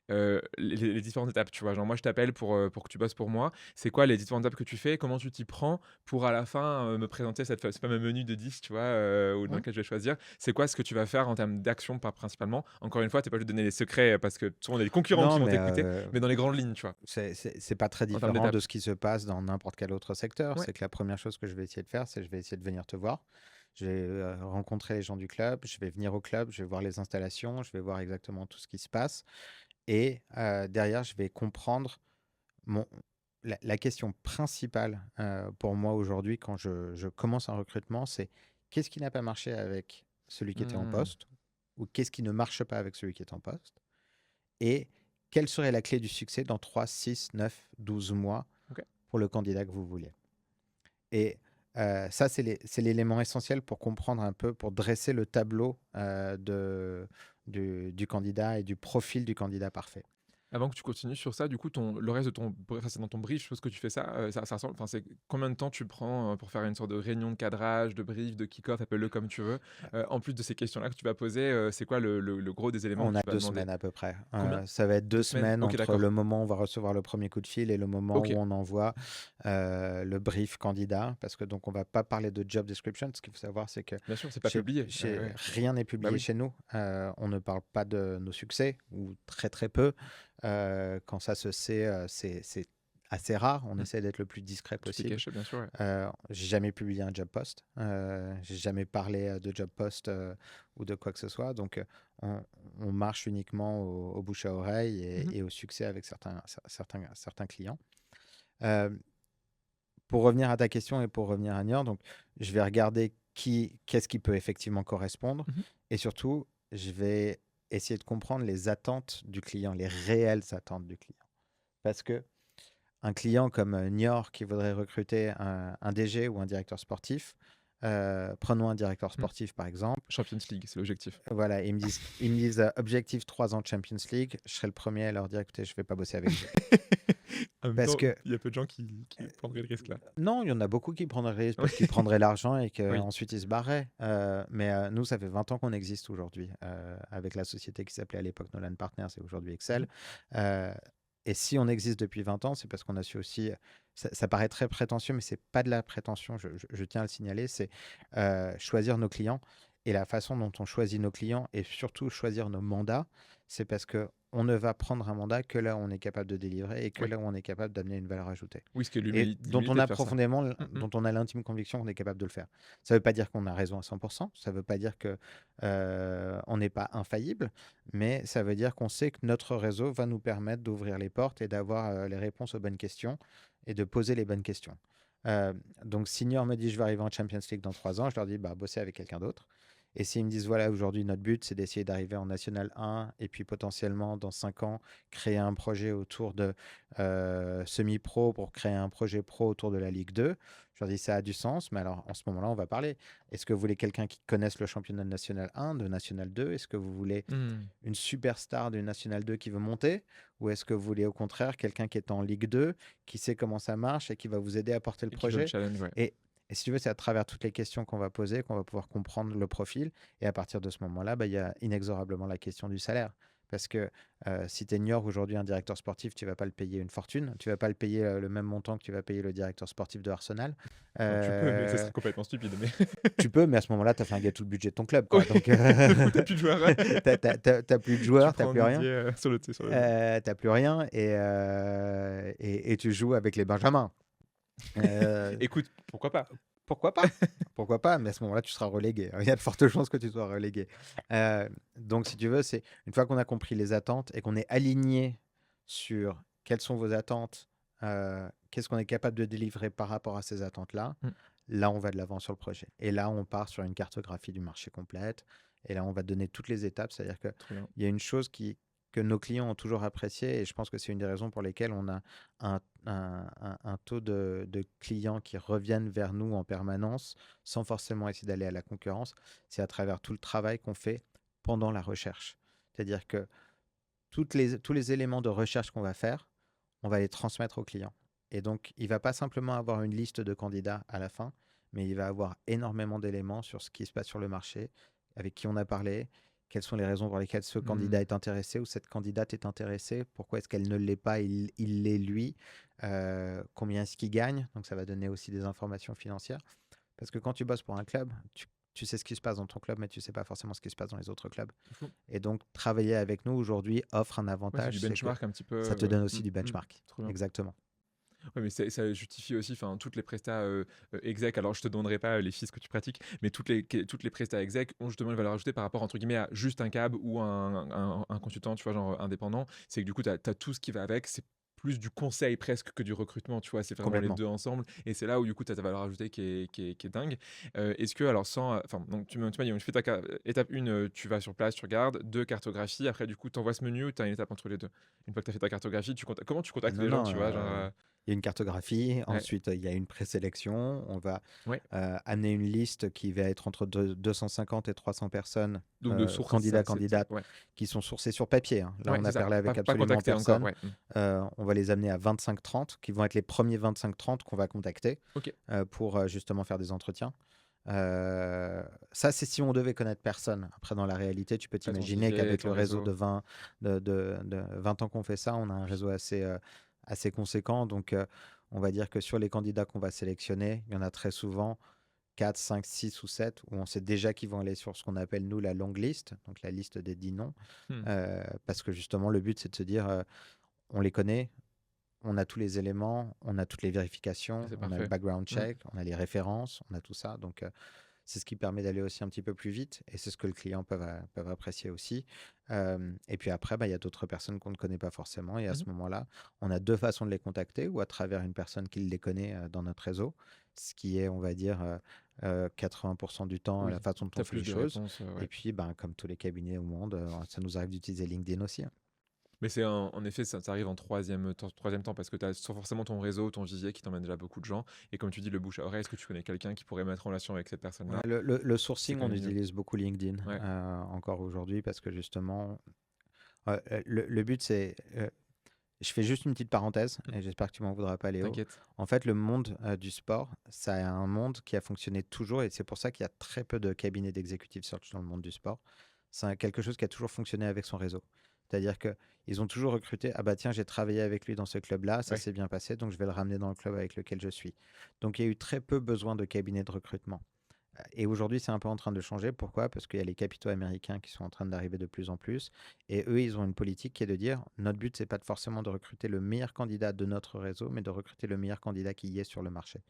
les différentes étapes, tu vois? Genre, moi, je t'appelle pour que tu bosses pour moi. C'est quoi les différentes étapes que tu fais? Comment tu t'y prends pour à la fin me présenter ce fameux menu de 10, tu vois, dans Mmh. lequel je vais choisir? C'est quoi ce que tu vas faire en termes d'action principalement? Encore une fois, tu n'es pas obligé de donner les secrets parce que souvent, on a des concurrents Non, qui vont mais t'écouter, mais dans les grandes lignes, tu vois, c'est pas très en termes différent de d'étapes. ce qui se passe dans n'importe quel autre secteur. Ouais. C'est que la première chose que je vais essayer de faire, c'est que je vais essayer de venir te voir. Je vais rencontrer les gens du club, je vais venir au club, je vais voir les installations, je vais voir exactement tout ce qui se passe. Et derrière, je vais comprendre mon, la question principale pour moi aujourd'hui quand je commence un recrutement, c'est qu'est-ce qui n'a pas marché avec celui qui était en Mmh. poste ou qu'est-ce qui ne marche pas avec celui qui est en poste et quelle serait la clé du succès dans 3, 6, 9, 12 mois OK. pour le candidat que vous voulez. Et ça, c'est l'élément essentiel pour comprendre un peu, pour dresser le tableau du candidat et du profil du candidat parfait. Avant que tu continues sur ça, du coup, le reste de enfin, c'est dans ton brief, je suppose que tu fais ça, ça ressemble, enfin, c'est combien de temps tu prends pour faire une sorte de réunion de cadrage, de brief, de kick-off, appelle-le comme tu veux. En plus de ces questions-là que tu vas poser, c'est quoi le gros des éléments On que a tu vas 2 demander? semaines à peu près. Combien? Ça va être 2 2 semaines? semaines Ok, entre le d'accord. moment où on va recevoir le premier coup de fil et le moment Ok, où on envoie le brief candidat. Parce que donc on va pas parler de job description. Ce qu'il faut savoir, c'est que bien sûr, c'est pas publié. Ouais. rien n'est Bah publié oui. chez nous. On ne parle pas de nos succès, ou très très peu. Quand ça se sait, c'est assez rare. On Mm. essaie d'être le plus discret Tout est possible. caché, bien sûr. Ouais. J'ai jamais publié un job post. J'ai jamais parlé de job post ou de quoi que ce soit. Donc, on, on marche uniquement au bouche à oreille Mhm. et au succès avec certains clients. Euh, pour revenir à ta question et pour revenir à Niort, donc, je vais regarder qu'est-ce qui peut effectivement correspondre. Mhm. Et surtout, je vais essayer de comprendre les attentes du client, les réelles attentes du client. Parce que un client comme Niort qui voudrait recruter un DG ou un directeur sportif, prenons un directeur Mm. sportif par exemple, Champions League, c'est l'objectif. voilà, ils me disent objectif 3 ans de Champions League, je serai le premier à leur dire écoutez, je ne vais pas bosser avec vous. En même Parce temps, que il y a peu de gens qui prendraient le risque là. non, il y en a beaucoup qui prendraient le risque Oui. parce qu'ils prendraient l'argent et Oui. qu'ensuite ils se barraient. Mais nous, ça fait 20 ans qu'on existe aujourd'hui avec la société qui s'appelait à l'époque Nolan Partners et aujourd'hui Mhm. Excel. Euh, et si on existe depuis 20 ans, c'est parce qu'on a su aussi, ça paraît très prétentieux, mais c'est pas de la prétention, je tiens à le signaler, c'est choisir nos clients. Et la façon dont on choisit nos clients et surtout choisir nos mandats, c'est parce que on ne va prendre un mandat que là où on est capable de délivrer et que Oui. là où on est capable d'amener une valeur ajoutée Oui, ce qui est et l'humilité de faire ça. Mm, mm. dont on a l'intime conviction qu'on est capable de le faire. Ça ne veut pas dire qu'on a raison à 100%, ça ne veut pas dire que on n'est pas infaillible, mais ça veut dire qu'on sait que notre réseau va nous permettre d'ouvrir les portes et d'avoir les réponses aux bonnes questions et de poser les bonnes questions. Euh, donc, Senior me dit je vais arriver en Champions League dans 3 ans, je leur dis bah, bossez avec quelqu'un d'autre. Et s'ils me disent voilà, aujourd'hui, notre but, c'est d'essayer d'arriver en National 1 et puis potentiellement dans 5 ans, créer un projet autour de semi-pro pour créer un projet pro autour de la Ligue 2. Je leur dis ça a du sens, mais alors en ce moment-là, on va parler. Est-ce que vous voulez quelqu'un qui connaisse le championnat de National 1, de National 2? Est-ce que vous voulez Mm. une superstar du National 2 qui veut monter? Ou est-ce que vous voulez au contraire quelqu'un qui est en Ligue 2, qui sait comment ça marche et qui va vous aider à porter le Et qui veut le projet? challenge, ouais. Et si tu veux, c'est à travers toutes les questions qu'on va poser qu'on va pouvoir comprendre le profil. Et à partir de ce moment-là, bah, il y a inexorablement la question du salaire. Parce que si tu ignores aujourd'hui un directeur sportif, tu vas pas le payer une fortune. Tu vas pas le payer le même montant que tu vas payer le directeur sportif de Arsenal. Enfin, tu peux, mais ce Euh, serait complètement stupide. Mais... tu peux, mais à ce moment-là, tu as flingué tout le budget de ton club, Oui, quoi. Donc, du coup, t'as plus de joueurs. t'as plus de Tu joueurs, t'as prends plus rien. Didier sur le... T'as plus rien et tu joues avec les Benjamins. Euh, Écoute, pourquoi pas? Pourquoi pas? Pourquoi pas? Mais à ce moment-là, tu seras relégué. Il y a de fortes chances que tu sois relégué. Donc, si tu veux, c'est une fois qu'on a compris les attentes et qu'on est aligné sur quelles sont vos attentes, qu'est-ce qu'on est capable de délivrer par rapport à ces attentes-là, Mm. là, on va de l'avant sur le projet. Et là, on part sur une cartographie du marché complète. Et là, on va donner toutes les étapes. C'est-à-dire qu'il Trop bien. y a une chose que nos clients ont toujours apprécié, et je pense que c'est une des raisons pour lesquelles on a un taux de clients qui reviennent vers nous en permanence sans forcément essayer d'aller à la concurrence, c'est à travers tout le travail qu'on fait pendant la recherche. C'est-à-dire que tous les éléments de recherche qu'on va faire, on va les transmettre au client. Et donc, il ne va pas simplement avoir une liste de candidats à la fin, mais il va avoir énormément d'éléments sur ce qui se passe sur le marché, avec qui on a parlé, quelles sont les raisons pour lesquelles ce candidat Mm. est intéressé ou cette candidate est intéressée, pourquoi est-ce qu'elle ne l'est pas, il l'est lui, combien est-ce qu'il gagne, donc ça va donner aussi des informations financières. Parce que quand tu bosses pour un club, tu sais ce qui se passe dans ton club, mais tu ne sais pas forcément ce qui se passe dans les autres clubs. C'est fou. Et donc, travailler avec nous aujourd'hui offre un Ouais, c'est avantage, du c'est que benchmark un petit peu. ça te donne aussi du benchmark. Trop bien. Exactement. Ouais, mais ça justifie aussi toutes les prestats exec. Alors, je te donnerai pas les fees que tu pratiques, mais toutes les prestats exec ont justement une valeur ajoutée par rapport, entre guillemets, à juste un cab ou un consultant, tu vois, genre indépendant. C'est que du coup, tu as tout ce qui va avec. C'est plus du conseil presque que du recrutement, tu vois. C'est vraiment les Complètement. deux ensemble. Et c'est là où, du coup, tu as ta valeur ajoutée qui est dingue. Est-ce que, alors, sans. Enfin, donc, tu m'as dit, tu fais étape 1, tu vas sur place, tu regardes. 2, cartographie. Après, du coup, tu envoies ce menu ou tu as une étape entre les deux? Une fois que tu as fait ta cartographie, comment tu contactes Non, les gens, non. tu vois, genre. il y a une cartographie, Ouais. ensuite il y a une présélection, on va Ouais. amener une liste qui va être entre 250 et 300 personnes, Donc de sources, c'est candidats, ça. candidates, Ouais. qui sont sourcés sur papier, hein. Là, Ouais, on c'est a ça. parlé avec Pas absolument contacté encore. personne. Ouais. On va les amener à 25-30, qui vont être les premiers 25-30 qu'on va contacter Ok. pour justement faire des entretiens. Ça, c'est si on devait connaître personne. Après, dans la réalité, tu peux T'as ton t'imaginer vivier, qu'avec ton le réseau réseau. de 20 ans qu'on fait ça, on a un réseau assez conséquent. Donc, on va dire que sur les candidats qu'on va sélectionner, il y en a très souvent 4, 5, 6 ou 7 où on sait déjà qu'ils vont aller sur ce qu'on appelle, nous, la long list, donc la liste des 10 noms. Hmm. Parce que justement, le but, c'est de se dire, on les connaît, on a tous les éléments, on a toutes les vérifications, C'est on a le parfait. background Hmm. check, on a les références, on a tout ça. Donc, c'est ce qui permet d'aller aussi un petit peu plus vite et c'est ce que le client peut apprécier aussi. Et puis après, bah, il y a d'autres personnes qu'on ne connaît pas forcément et à ce Mhm. moment-là, on a deux façons de les contacter ou à travers une personne qui les connaît dans notre réseau, ce qui est, on va dire, 80% du temps la Oui. façon dont on T'as fait plus les de choses. réponses. Et Ouais. puis, ben, comme tous les cabinets au monde, ça nous arrive d'utiliser LinkedIn aussi, hein. Mais c'est en effet, ça arrive en troisième temps parce que tu as forcément ton réseau, ton vivier qui t'emmène déjà beaucoup de gens. Et comme tu dis, le bouche à oreille, est-ce que tu connais quelqu'un qui pourrait mettre en relation avec cette Ouais, personne-là? le C'est sourcing, quand on même mieux. utilise beaucoup LinkedIn Ouais. encore aujourd'hui parce que justement, le but, c'est je fais juste une petite parenthèse Hmm. et j'espère que tu m'en voudras pas, Léo. T'inquiète. En fait, le monde du sport, ça est un monde qui a fonctionné toujours et c'est pour ça qu'il y a très peu de cabinets d'executive search dans le monde du sport. C'est quelque chose qui a toujours fonctionné avec son réseau. C'est-à-dire qu'ils ont toujours recruté, ah bah tiens, j'ai travaillé avec lui dans ce club-là, ça Ouais. s'est bien passé, donc je vais le ramener dans le club avec lequel je suis. Donc il y a eu très peu besoin de cabinets de recrutement. Et aujourd'hui, c'est un peu en train de changer. Pourquoi? Parce qu'il y a les capitaux américains qui sont en train d'arriver de plus en plus. Et eux, ils ont une politique qui est de dire, notre but, c'est pas forcément de recruter le meilleur candidat de notre réseau, mais de recruter le meilleur candidat qui y est sur le marché.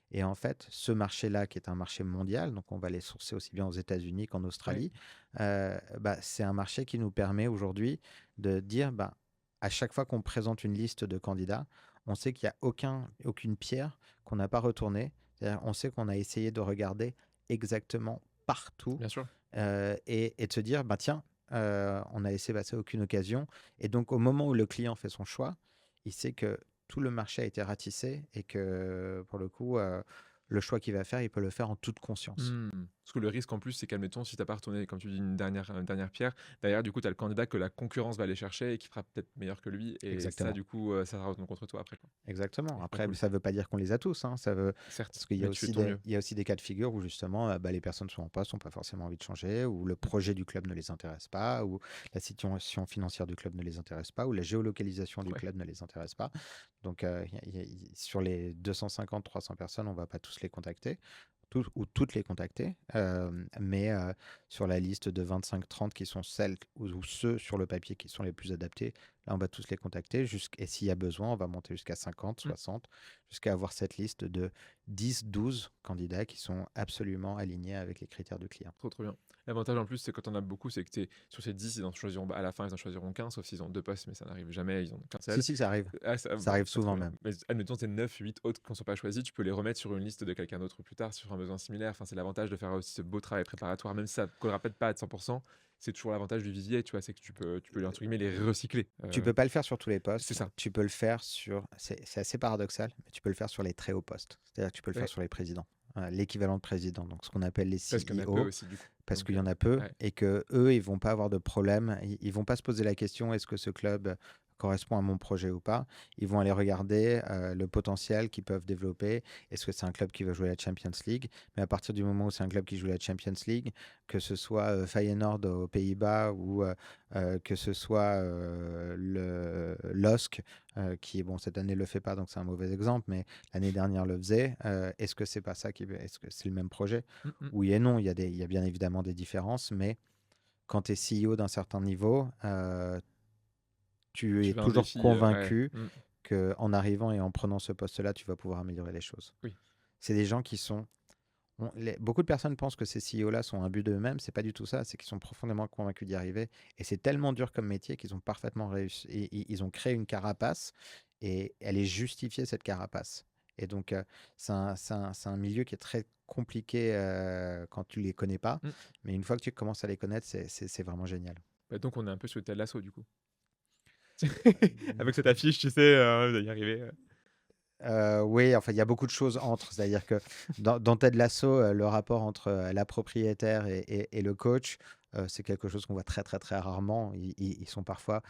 Et en fait, ce marché-là, qui est un marché mondial, donc on va les sourcer aussi bien aux États-Unis qu'en Ouais. Australie, bah, c'est un marché qui nous permet aujourd'hui de dire, bah, à chaque fois qu'on présente une liste de candidats, on sait qu'il n'y a aucune pierre qu'on n'a pas retournée. C'est-à-dire, on sait qu'on a essayé de regarder exactement partout Bien sûr. et de se dire, bah, tiens, on a laissé passer aucune occasion. Et donc, au moment où le client fait son choix, il sait que tout le marché a été ratissé et que, pour le coup, le choix qu'il va faire, il peut le faire en toute conscience. Hmm. Parce que le risque en plus, c'est qu'admettons, si t'as pas retourné, comme tu dis, une dernière pierre, derrière, du coup, tu as le candidat que la concurrence va aller chercher et qui fera peut-être meilleur que lui. Et ça, Exactement. du coup, ça sera retourné contre toi après, quoi. Exactement. Et c'est pas Après, cool, ça ne veut pas dire qu'on les a tous, hein. Ça veut... certes, Parce qu'il y a mais tu fais aussi de ton mieux. il y a aussi des cas de figure où justement bah, les personnes sont en poste, n'ont pas forcément envie de changer, ou le projet du club ne les intéresse pas, ou la situation financière du club ne les intéresse pas, ou la géolocalisation du Ouais. club ne les intéresse pas. Donc sur les 250-300 personnes, on ne va pas tous les contacter. Ou toutes les contacter, mais sur la liste de 25-30 qui sont celles ou ceux sur le papier qui sont les plus adaptés, là on va tous les contacter, et s'il y a besoin, on va monter jusqu'à 50, Hmm. 60, jusqu'à avoir cette liste de 10-12 candidats qui sont absolument alignés avec les critères du client. Trop, trop bien. L'avantage en plus, c'est quand on a beaucoup, c'est que sur ces 10, ils en choisiront, à la fin, ils en choisiront qu'un, sauf s'ils ont deux postes, mais ça n'arrive jamais, ils en ont qu'un Si, seul. si, ça arrive. Ah, Ça arrive trop souvent bien. même. Mais admettons, c'est 9, 8 autres qui ne sont pas choisis, tu peux les remettre sur une liste de quelqu'un d'autre plus tard, sur un besoin similaire. Enfin, c'est l'avantage de faire aussi ce beau travail préparatoire, même si ça ne collera peut-être pas à 100%, c'est toujours l'avantage du vivier, tu vois, c'est que tu peux entre guillemets, les recycler. Tu peux pas le faire sur tous les C'est postes, ça. tu peux le faire sur... C'est assez paradoxal, mais tu peux le faire sur les très hauts postes. C'est-à-dire que tu peux le faire Ouais, sur les présidents, l'équivalent de président, donc ce qu'on appelle les parce qu'il y en a peu CEO. aussi, du coup. Parce Donc, qu'il y en a peu ouais. et que eux, ils vont pas avoir de problème. Ils vont pas se poser la question est-ce que ce club correspond à mon projet ou pas. Ils vont aller regarder le potentiel qu'ils peuvent développer. Est-ce que c'est un club qui va jouer la Champions League? Mais à partir du moment où c'est un club qui joue la Champions League, que ce soit Feyenoord aux Pays-Bas ou que ce soit le LOSC, qui bon cette année le fait pas, donc c'est un mauvais exemple, mais l'année dernière le faisait. Est-ce que c'est pas ça est-ce que c'est le même projet? Mm, mm. Oui et non, il y a bien évidemment des différences, mais quand tu es CEO d'un certain niveau, tu Tu es veux un toujours défi, ouais. convaincu Mm. qu'en arrivant et en prenant ce poste-là, tu vas pouvoir améliorer les choses. Oui. C'est des gens qui sont... beaucoup de personnes pensent que ces CEO-là sont un but d'eux-mêmes. C'est pas du tout ça. C'est qu'ils sont profondément convaincus d'y arriver. Et c'est tellement dur comme métier qu'ils ont parfaitement réussi. Ils ont créé une carapace et elle est justifiée, cette carapace. Et donc, c'est un milieu qui est très compliqué quand tu les connais pas. Mm. Mais une fois que tu commences à les connaître, c'est vraiment génial. Bah, donc, on est un peu sur le tel lasso, du coup. Avec cette affiche, tu sais, vous allez y arriver. Oui, enfin, il y a beaucoup de choses entre. C'est-à-dire que dans Ted Lasso, le rapport entre la propriétaire et le coach, c'est quelque chose qu'on voit très, très, très rarement. Ils sont parfois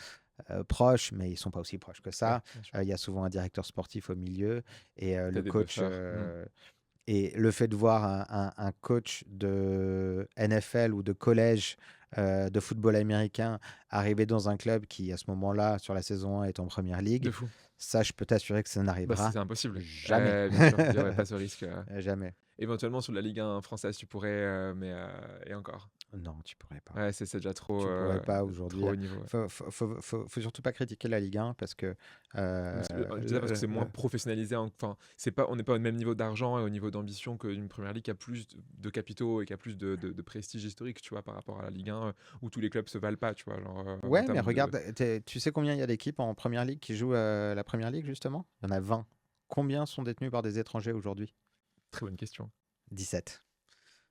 proches, mais ils sont pas aussi proches que Ouais, ça. bien sûr. Il y a souvent un directeur sportif au milieu et T'as le des coach. buffers. Et le fait de voir un coach de NFL ou de collège de football américain arriver dans un club qui, à ce moment-là, sur la saison 1, est en première De ligue, fou. ça, je peux t'assurer que ça Bah, n'arrivera c'est impossible. jamais. Ouais, bien sûr, il y aurait pas ce risque. Jamais. Éventuellement sur la Ligue 1 française, tu pourrais, mais et encore. Non, tu pourrais pas. Ouais, c'est déjà trop, Tu pourrais pas aujourd'hui. trop haut niveau, ouais. Faut surtout pas critiquer la Ligue 1 parce que Mais déjà parce que c'est moins professionnalisé, enfin, c'est pas, on n'est pas au même niveau d'argent et au niveau d'ambition qu'une première ligue qui a plus de capitaux et qui a plus de prestige historique, tu vois, par rapport à la Ligue 1 où tous les clubs se valent pas, tu vois, genre en ouais, mais termes de... regarde, tu sais combien il y a d'équipes en première ligue qui jouent la première ligue justement? Il y en a 20. Combien sont détenus par des étrangers aujourd'hui? Très bonne question. 17.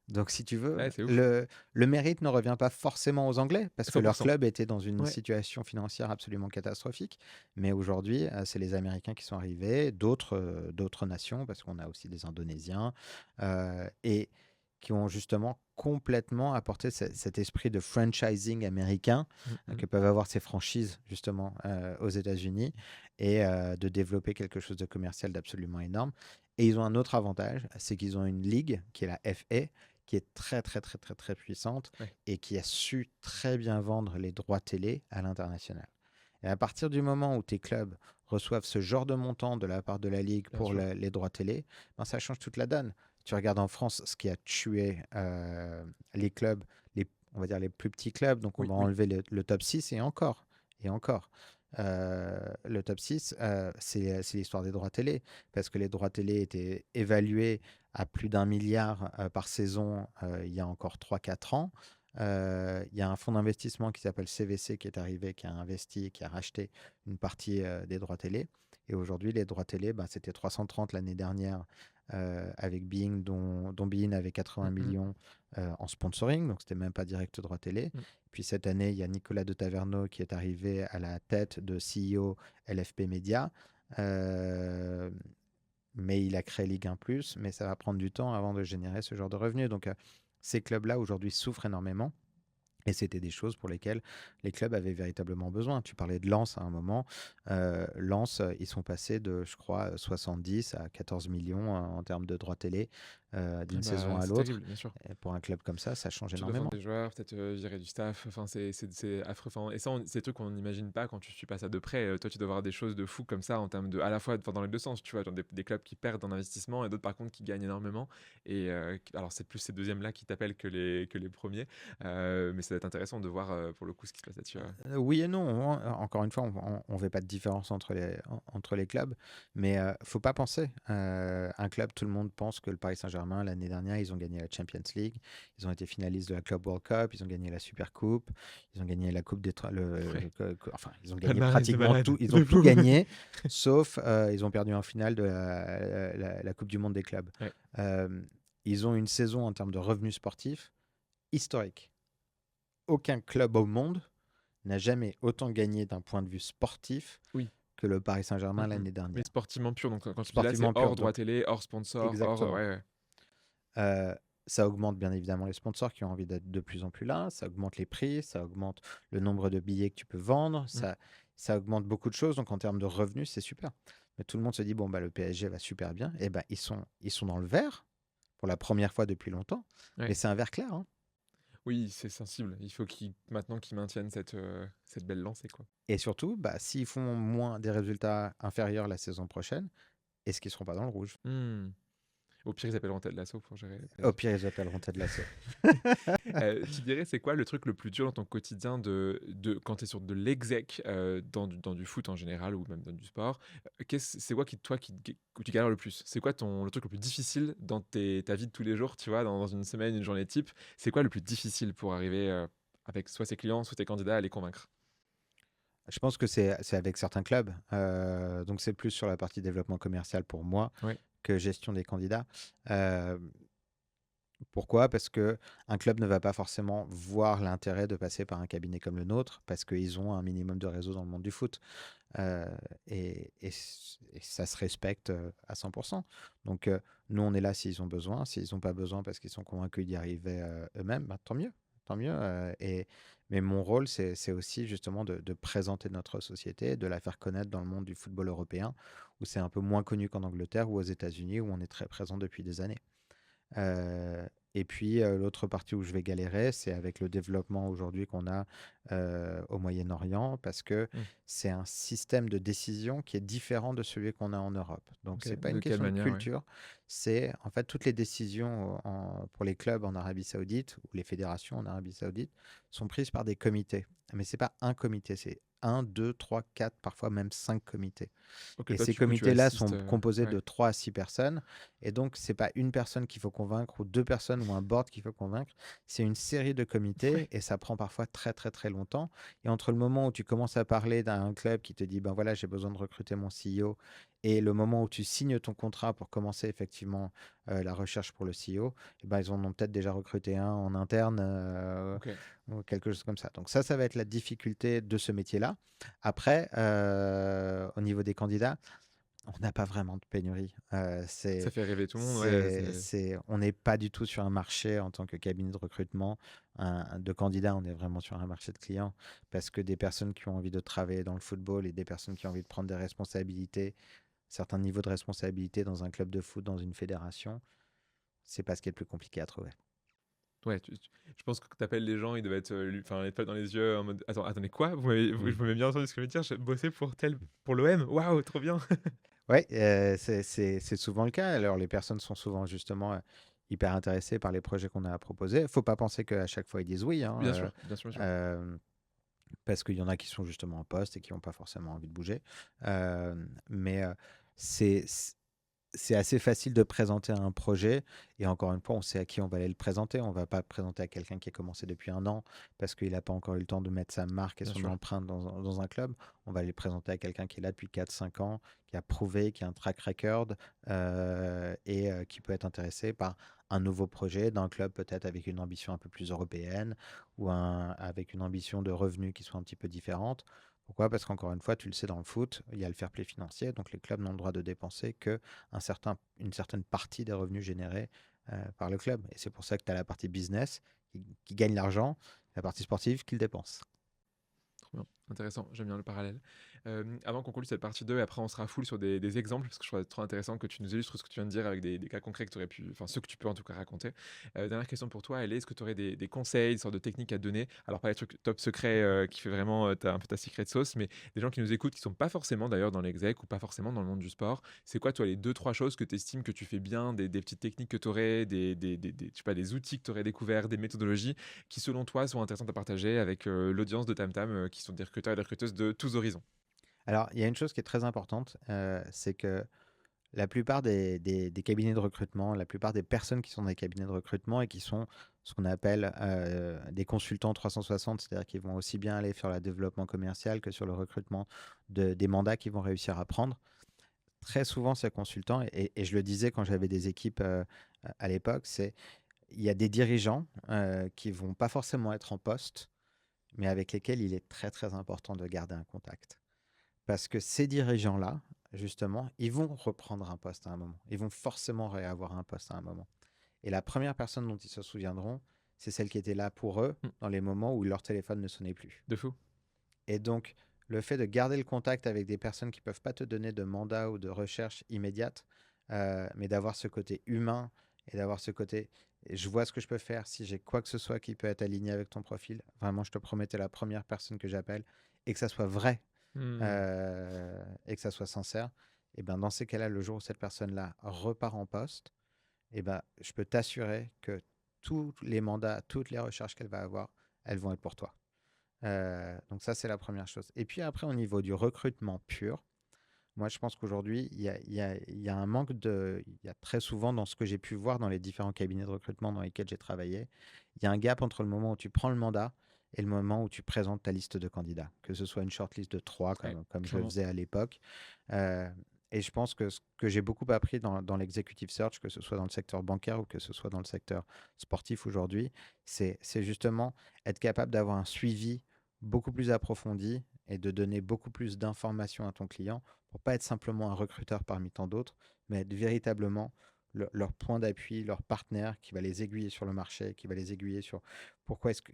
Donc, si tu veux, Ouais, c'est ouf. le mérite ne revient pas forcément aux Anglais, parce que leur 100%. club était dans une Ouais. situation financière absolument catastrophique. Mais aujourd'hui, c'est les Américains qui sont arrivés, d'autres nations, parce qu'on a aussi des Indonésiens, et qui ont justement complètement apporté cet esprit de franchising américain que peuvent avoir ces franchises, justement, aux États-Unis, et de développer quelque chose de commercial d'absolument énorme. Et ils ont un autre avantage, c'est qu'ils ont une ligue qui est la FA, qui est très, très, très, très, très puissante Ouais. et qui a su très bien vendre les droits télé à l'international. Et à partir du moment où tes clubs reçoivent ce genre de montant de la part de la Ligue Bien pour sûr. les droits télé, ben ça change toute la donne. Tu regardes en France ce qui a tué les clubs, on va dire les plus petits clubs, donc on Oui, va oui. enlever le top 6 et encore. Et encore. Le top 6, c'est l'histoire des droits télé, parce que les droits télé étaient évalués à plus d'1 milliard par saison il y a encore 3-4 ans. Il y a un fonds d'investissement qui s'appelle CVC qui est arrivé, qui a investi, qui a racheté une partie des droits télé. Et aujourd'hui, les droits télé, ben, c'était 330 l'année dernière avec Bein, dont Bein avait 80 millions en sponsoring, donc c'était même pas direct droit télé. Puis cette année, il y a Nicolas de Taverneau qui est arrivé à la tête de CEO LFP Media. Mais il a créé Ligue 1 ⁇ mais ça va prendre du temps avant de générer ce genre de revenus. Donc ces clubs-là aujourd'hui souffrent énormément. Et c'était des choses pour lesquelles les clubs avaient véritablement besoin. Tu parlais de Lens à un moment. Lens, ils sont passés de, je crois, 70 à 14 millions en termes de droits télé d'une saison à C'est l'autre. terrible, bien sûr. Et pour un club comme ça change Tu dois vendre énormément. des joueurs, peut-être virer du staff. Enfin, c'est affreux. Enfin, et ça, c'est des trucs qu'on n'imagine pas quand tu suis pas ça de près. Toi, tu dois voir des choses de fou comme ça en termes de, à la fois, enfin, dans les deux sens, tu vois, genre des clubs qui perdent en investissement et d'autres par contre qui gagnent énormément. Et alors, c'est plus ces deuxièmes-là qui t'appellent que les premiers. Mais ça va être intéressant de voir pour le coup ce qui se passe là-dessus. Oui et non. Encore une fois, on ne fait pas de différence entre les clubs. Mais faut pas penser. Un club, tout le monde pense que le Paris Saint-Germain, l'année dernière, ils ont gagné la Champions League. Ils ont été finalistes de la Club World Cup. Ils ont gagné la Super Coupe. Ils ont gagné la Coupe des... Ouais. Enfin, ils ont gagné Palmarès de pratiquement malade. tout. Ils ont tout gagné, sauf ils ont perdu en finale de la Coupe du Monde des clubs. Ouais. Ils ont une saison en termes de revenus sportifs historique. Aucun club au monde n'a jamais autant gagné d'un point de vue sportif Oui. que le Paris Saint-Germain l'année dernière. Mais sportivement pur, donc quand tu dis là, c'est Sportivement pur, hors droit donc télé, hors sponsor, exactement. hors... Ouais. Ça augmente bien évidemment les sponsors qui ont envie d'être de plus en plus là, ça augmente les prix, ça augmente le nombre de billets que tu peux vendre, ça augmente beaucoup de choses, donc en termes de revenus, c'est super. Mais tout le monde se dit, bon, bah, le PSG va super bien, et ben ils sont dans le vert pour la première fois depuis longtemps, Ouais. mais c'est un vert clair. Hein. Oui, c'est sensible. Il faut maintenant qu'ils maintiennent cette belle lancée, quoi. Et surtout, bah, s'ils font moins des résultats inférieurs la saison prochaine, est-ce qu'ils ne seront pas dans le rouge? Au pire, ils appelleront Ted Lasso pour gérer. Au pire, ils appelleront Ted Lasso. Tu dirais, c'est quoi le truc le plus dur dans ton quotidien quand tu es sur de l'exec dans du foot en général ou même dans du sport? C'est quoi que tu galères le plus? C'est quoi le truc le plus difficile dans ta vie de tous les jours, tu vois, dans une semaine, une journée type? C'est quoi le plus difficile pour arriver avec soit ses clients, soit tes candidats à les convaincre? Je pense que c'est avec certains clubs. Donc, c'est plus sur la partie développement commercial pour moi Ouais. que gestion des candidats. Pourquoi? Parce que un club ne va pas forcément voir l'intérêt de passer par un cabinet comme le nôtre, parce qu'ils ont un minimum de réseau dans le monde du foot. Euh, et ça se respecte à 100%. Donc, nous, on est là s'ils ont besoin. S'ils n'ont pas besoin parce qu'ils sont convaincus d'y arriver eux-mêmes, bah, tant mieux. Tant mieux. Mais mon rôle, c'est aussi justement de présenter notre société, de la faire connaître dans le monde du football européen, où c'est un peu moins connu qu'en Angleterre ou aux États-Unis, où on est très présent depuis des années. Euh, et puis, l'autre partie où je vais galérer, c'est avec le développement aujourd'hui qu'on a au Moyen-Orient, parce que Hmm. c'est un système de décision qui est différent de celui qu'on a en Europe. Donc, Ok. c'est pas De une quelle question de manière, ouais. culture, c'est en fait toutes les décisions pour les clubs en Arabie Saoudite ou les fédérations en Arabie Saoudite sont prises par des comités. Mais c'est pas un comité, c'est un, deux, trois, quatre, parfois même cinq comités. Ok, Et toi, ces du coup, tu comités-là assistes. sont composés de Ouais. 3 à 6 personnes. Et donc, c'est pas une personne qu'il faut convaincre ou deux personnes ou un board qu'il faut convaincre. C'est une série de comités Ouais. et ça prend parfois très, très, très longtemps. Et entre le moment où tu commences à parler d'un club qui te dit, ben voilà, j'ai besoin de recruter mon CEO, et le moment où tu signes ton contrat pour commencer effectivement la recherche pour le CEO, eh ben, ils en ont peut-être déjà recruté un en interne Ok. ou quelque chose comme ça. Donc ça va être la difficulté de ce métier-là. Après, au niveau des candidats, on n'a pas vraiment de pénurie. Ça fait rêver tout le monde, ouais. On n'est pas du tout sur un marché en tant que cabinet de recrutement de candidats, on est vraiment sur un marché de clients parce que des personnes qui ont envie de travailler dans le football et des personnes qui ont envie de prendre des responsabilités, certains niveaux de responsabilité dans un club de foot, dans une fédération, c'est pas ce qui est le plus compliqué à trouver. Ouais, je pense que tu appelles les gens, ils doivent être, enfin, l'étoile dans les yeux, en mode, attends, attendez quoi? Mm. Je m'avais bien entendu ce que je veux dire, je bossais pour l'OM, waouh, trop bien! Ouais, c'est souvent le cas. Alors, les personnes sont souvent justement hyper intéressées par les projets qu'on a à proposer. Faut pas penser qu'à chaque fois ils disent oui, hein, Bien sûr, bien sûr, bien sûr. euh, parce qu'il y en a qui sont justement en poste et qui n'ont pas forcément envie de bouger. Mais c'est c'est assez facile de présenter un projet. Et encore une fois, on sait à qui on va aller le présenter. On ne va pas le présenter à quelqu'un qui a commencé depuis un an parce qu'il n'a pas encore eu le temps de mettre sa marque et Bien son sûr. empreinte dans un club. On va les présenter à quelqu'un qui est là depuis 4 5 ans, qui a prouvé, qui a un track record et qui peut être intéressé par un nouveau projet d'un club peut-être avec une ambition un peu plus européenne ou avec une ambition de revenus qui soit un petit peu différente. Pourquoi? Parce qu'encore une fois, tu le sais, dans le foot, il y a le fair play financier, donc les clubs n'ont le droit de dépenser que une certaine partie des revenus générés par le club. Et c'est pour ça que tu as la partie business qui gagne l'argent, la partie sportive qui le dépense. Trop bien, intéressant, j'aime bien le parallèle. Avant qu'on conclue cette partie 2, après on sera full sur des exemples, parce que je trouve ça trop intéressant que tu nous illustres ce que tu viens de dire avec des cas concrets que tu aurais pu, enfin ceux que tu peux en tout cas raconter. Dernière question pour toi, est-ce que tu aurais des conseils, des sortes de techniques à donner? Alors pas les trucs top secrets qui fait vraiment un peu ta secret sauce, mais des gens qui nous écoutent, qui sont pas forcément d'ailleurs dans l'exec ou pas forcément dans le monde du sport. C'est quoi toi les deux, trois choses que tu estimes que tu fais bien, des petites techniques que tu aurais, je sais pas, des outils que tu aurais découverts, des méthodologies qui, selon toi, sont intéressantes à partager avec l'audience de Tam Tam, qui sont des recruteurs et des recruteuses de tous horizons? Alors, il y a une chose qui est très importante, c'est que la plupart des cabinets de recrutement, la plupart des personnes qui sont dans les cabinets de recrutement et qui sont ce qu'on appelle des consultants 360, c'est-à-dire qu'ils vont aussi bien aller sur le développement commercial que sur le recrutement des mandats qu'ils vont réussir à prendre. Très souvent, ces consultants, et je le disais quand j'avais des équipes à l'époque, il y a des dirigeants qui vont pas forcément être en poste, mais avec lesquels il est très très important de garder un contact. Parce que ces dirigeants-là, justement, ils vont reprendre un poste à un moment. Ils vont forcément réavoir un poste à un moment. Et la première personne dont ils se souviendront, c'est celle qui était là pour eux Hmm. dans les moments où leur téléphone ne sonnait plus. De fou. Et donc, le fait de garder le contact avec des personnes qui ne peuvent pas te donner de mandat ou de recherche immédiate, mais d'avoir ce côté humain et d'avoir ce côté, je vois ce que je peux faire, si j'ai quoi que ce soit qui peut être aligné avec ton profil, vraiment, je te promets, t'es la première personne que j'appelle, et que ça soit vrai, Hmm. et que ça soit sincère, et ben dans ces cas-là, le jour où cette personne-là repart en poste, et ben je peux t'assurer que tous les mandats, toutes les recherches qu'elle va avoir, elles vont être pour toi. Donc ça, c'est la première chose. Et puis après, au niveau du recrutement pur, moi, je pense qu'aujourd'hui, il y a un manque de... Il y a très souvent, dans ce que j'ai pu voir dans les différents cabinets de recrutement dans lesquels j'ai travaillé, il y a un gap entre le moment où tu prends le mandat et le moment où tu présentes ta liste de candidats, que ce soit une shortlist de trois, Ouais, comme je le clairement. faisais à l'époque. Euh, Et je pense que ce que j'ai beaucoup appris dans l'executive search, que ce soit dans le secteur bancaire ou que ce soit dans le secteur sportif aujourd'hui, c'est justement être capable d'avoir un suivi beaucoup plus approfondi et de donner beaucoup plus d'informations à ton client pour pas être simplement un recruteur parmi tant d'autres, mais être véritablement leur point d'appui, leur partenaire qui va les aiguiller sur le marché, qui va les aiguiller sur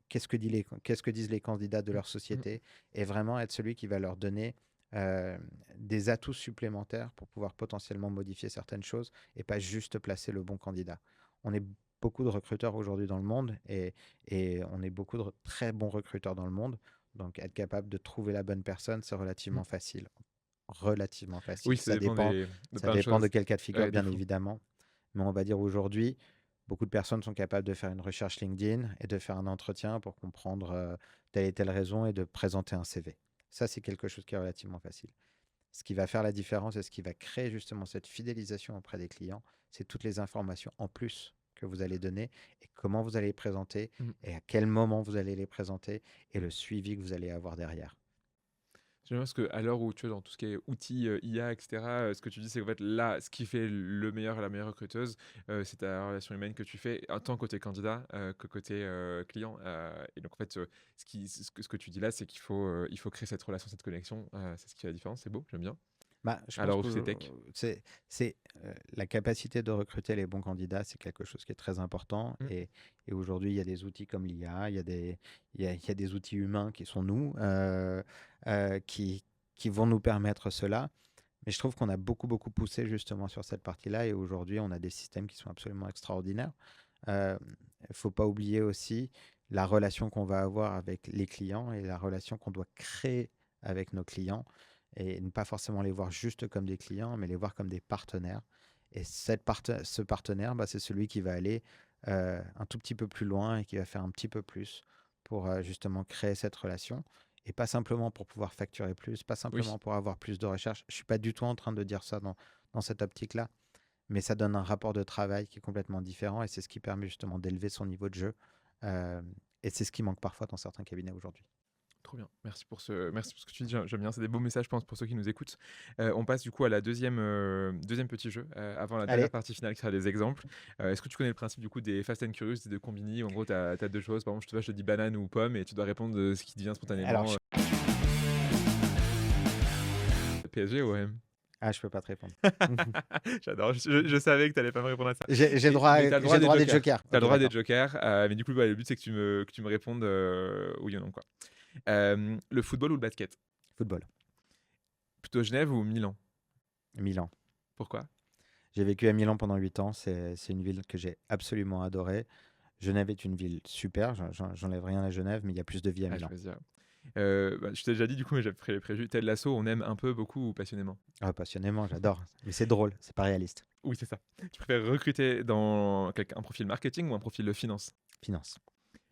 qu'est-ce que disent les candidats de leur Mm. société, et vraiment être celui qui va leur donner euh, des atouts supplémentaires pour pouvoir potentiellement modifier certaines choses et pas juste placer le bon candidat. On est beaucoup de recruteurs aujourd'hui dans le monde et on est beaucoup de très bons recruteurs dans le monde. Donc être capable de trouver la bonne personne, c'est Mm. relativement facile. Relativement facile. Oui, ça dépend de Ça plein de dépend de choses. quel cas de figure, Ouais, de bien fou. évidemment. Mais on va dire aujourd'hui, beaucoup de personnes sont capables de faire une recherche LinkedIn et de faire un entretien pour comprendre telle et telle raison et de présenter un CV. Ça, c'est quelque chose qui est relativement facile. Ce qui va faire la différence et ce qui va créer justement cette fidélisation auprès des clients, c'est toutes les informations en plus que vous allez donner et comment vous allez les présenter Mm. et à quel moment vous allez les présenter et le suivi que vous allez avoir derrière. J'aime bien parce qu'à l'heure où tu es dans tout ce qui est outils IA, etc., ce que tu dis, c'est qu'en fait, là, ce qui fait le meilleur et la meilleure recruteuse, c'est ta relation humaine que tu fais, tant côté candidat que côté client. Et donc, en fait, ce que tu dis là, c'est il faut créer cette relation, cette connexion. C'est ce qui fait la différence. C'est beau, j'aime bien. Bah, je À pense l'heure où que tout est tech. la capacité de recruter les bons candidats, c'est quelque chose qui est très important. Mm. Et aujourd'hui, il y a des outils comme l'IA, il y a des outils humains qui sont nous, euh, qui, qui vont nous permettre cela. Mais je trouve qu'on a beaucoup poussé justement sur cette partie-là. Et aujourd'hui, on a des systèmes qui sont absolument extraordinaires. Il ne faut pas oublier aussi la relation qu'on va avoir avec les clients et la relation qu'on doit créer avec nos clients et ne pas forcément les voir juste comme des clients, mais les voir comme des partenaires. Et ce partenaire, bah, c'est celui qui va aller un tout petit peu plus loin et qui va faire un petit peu plus pour justement créer cette relation. Et pas simplement pour pouvoir facturer plus, pas Oui. simplement pour avoir plus de recherche. Je ne suis pas du tout en train de dire ça dans cette optique-là, mais ça donne un rapport de travail qui est complètement différent et c'est ce qui permet justement d'élever son niveau de jeu. Euh, et c'est ce qui manque parfois dans certains cabinets aujourd'hui. Trop bien. Merci pour ce que tu dis. J'aime bien. C'est des beaux messages, je pense, pour ceux qui nous écoutent. On passe du coup à la deuxième petit jeu, avant la dernière Allez, partie finale qui sera des exemples. Est-ce que tu connais le principe du coup des Fast and Curious, des deux combini? En gros, tu as deux choses. Par exemple, je te dis banane ou pomme et tu dois répondre de ce qui te vient alors, spontanément. PSG ou OM? je peux pas te répondre. J'adore. Je savais que tu n'allais pas me répondre à ça. J'ai droit, Mais tu as le j'ai droit le des droit des jokers. jokers. Tu as Ok, le droit des d'accord. jokers. Mais du coup, le but, c'est que tu me répondes oui ou non, quoi. Le football ou le basket? Football, Plutôt Genève ou Milan? Milan. Pourquoi? J'ai vécu à Milan pendant 8 ans. C'est une ville que j'ai absolument adorée. Genève est une ville super. J'enlève rien à Genève, mais il y a plus de vie à À Milan. choisir. Je t'ai déjà dit, du coup, mais j'ai pris les préjugés. Ted Lasso, on aime un peu, beaucoup ou passionnément? Ah, passionnément, j'adore. Mais c'est drôle, c'est pas réaliste. Oui, c'est ça. Tu préfères recruter dans un profil marketing ou un profil de finance? Finance.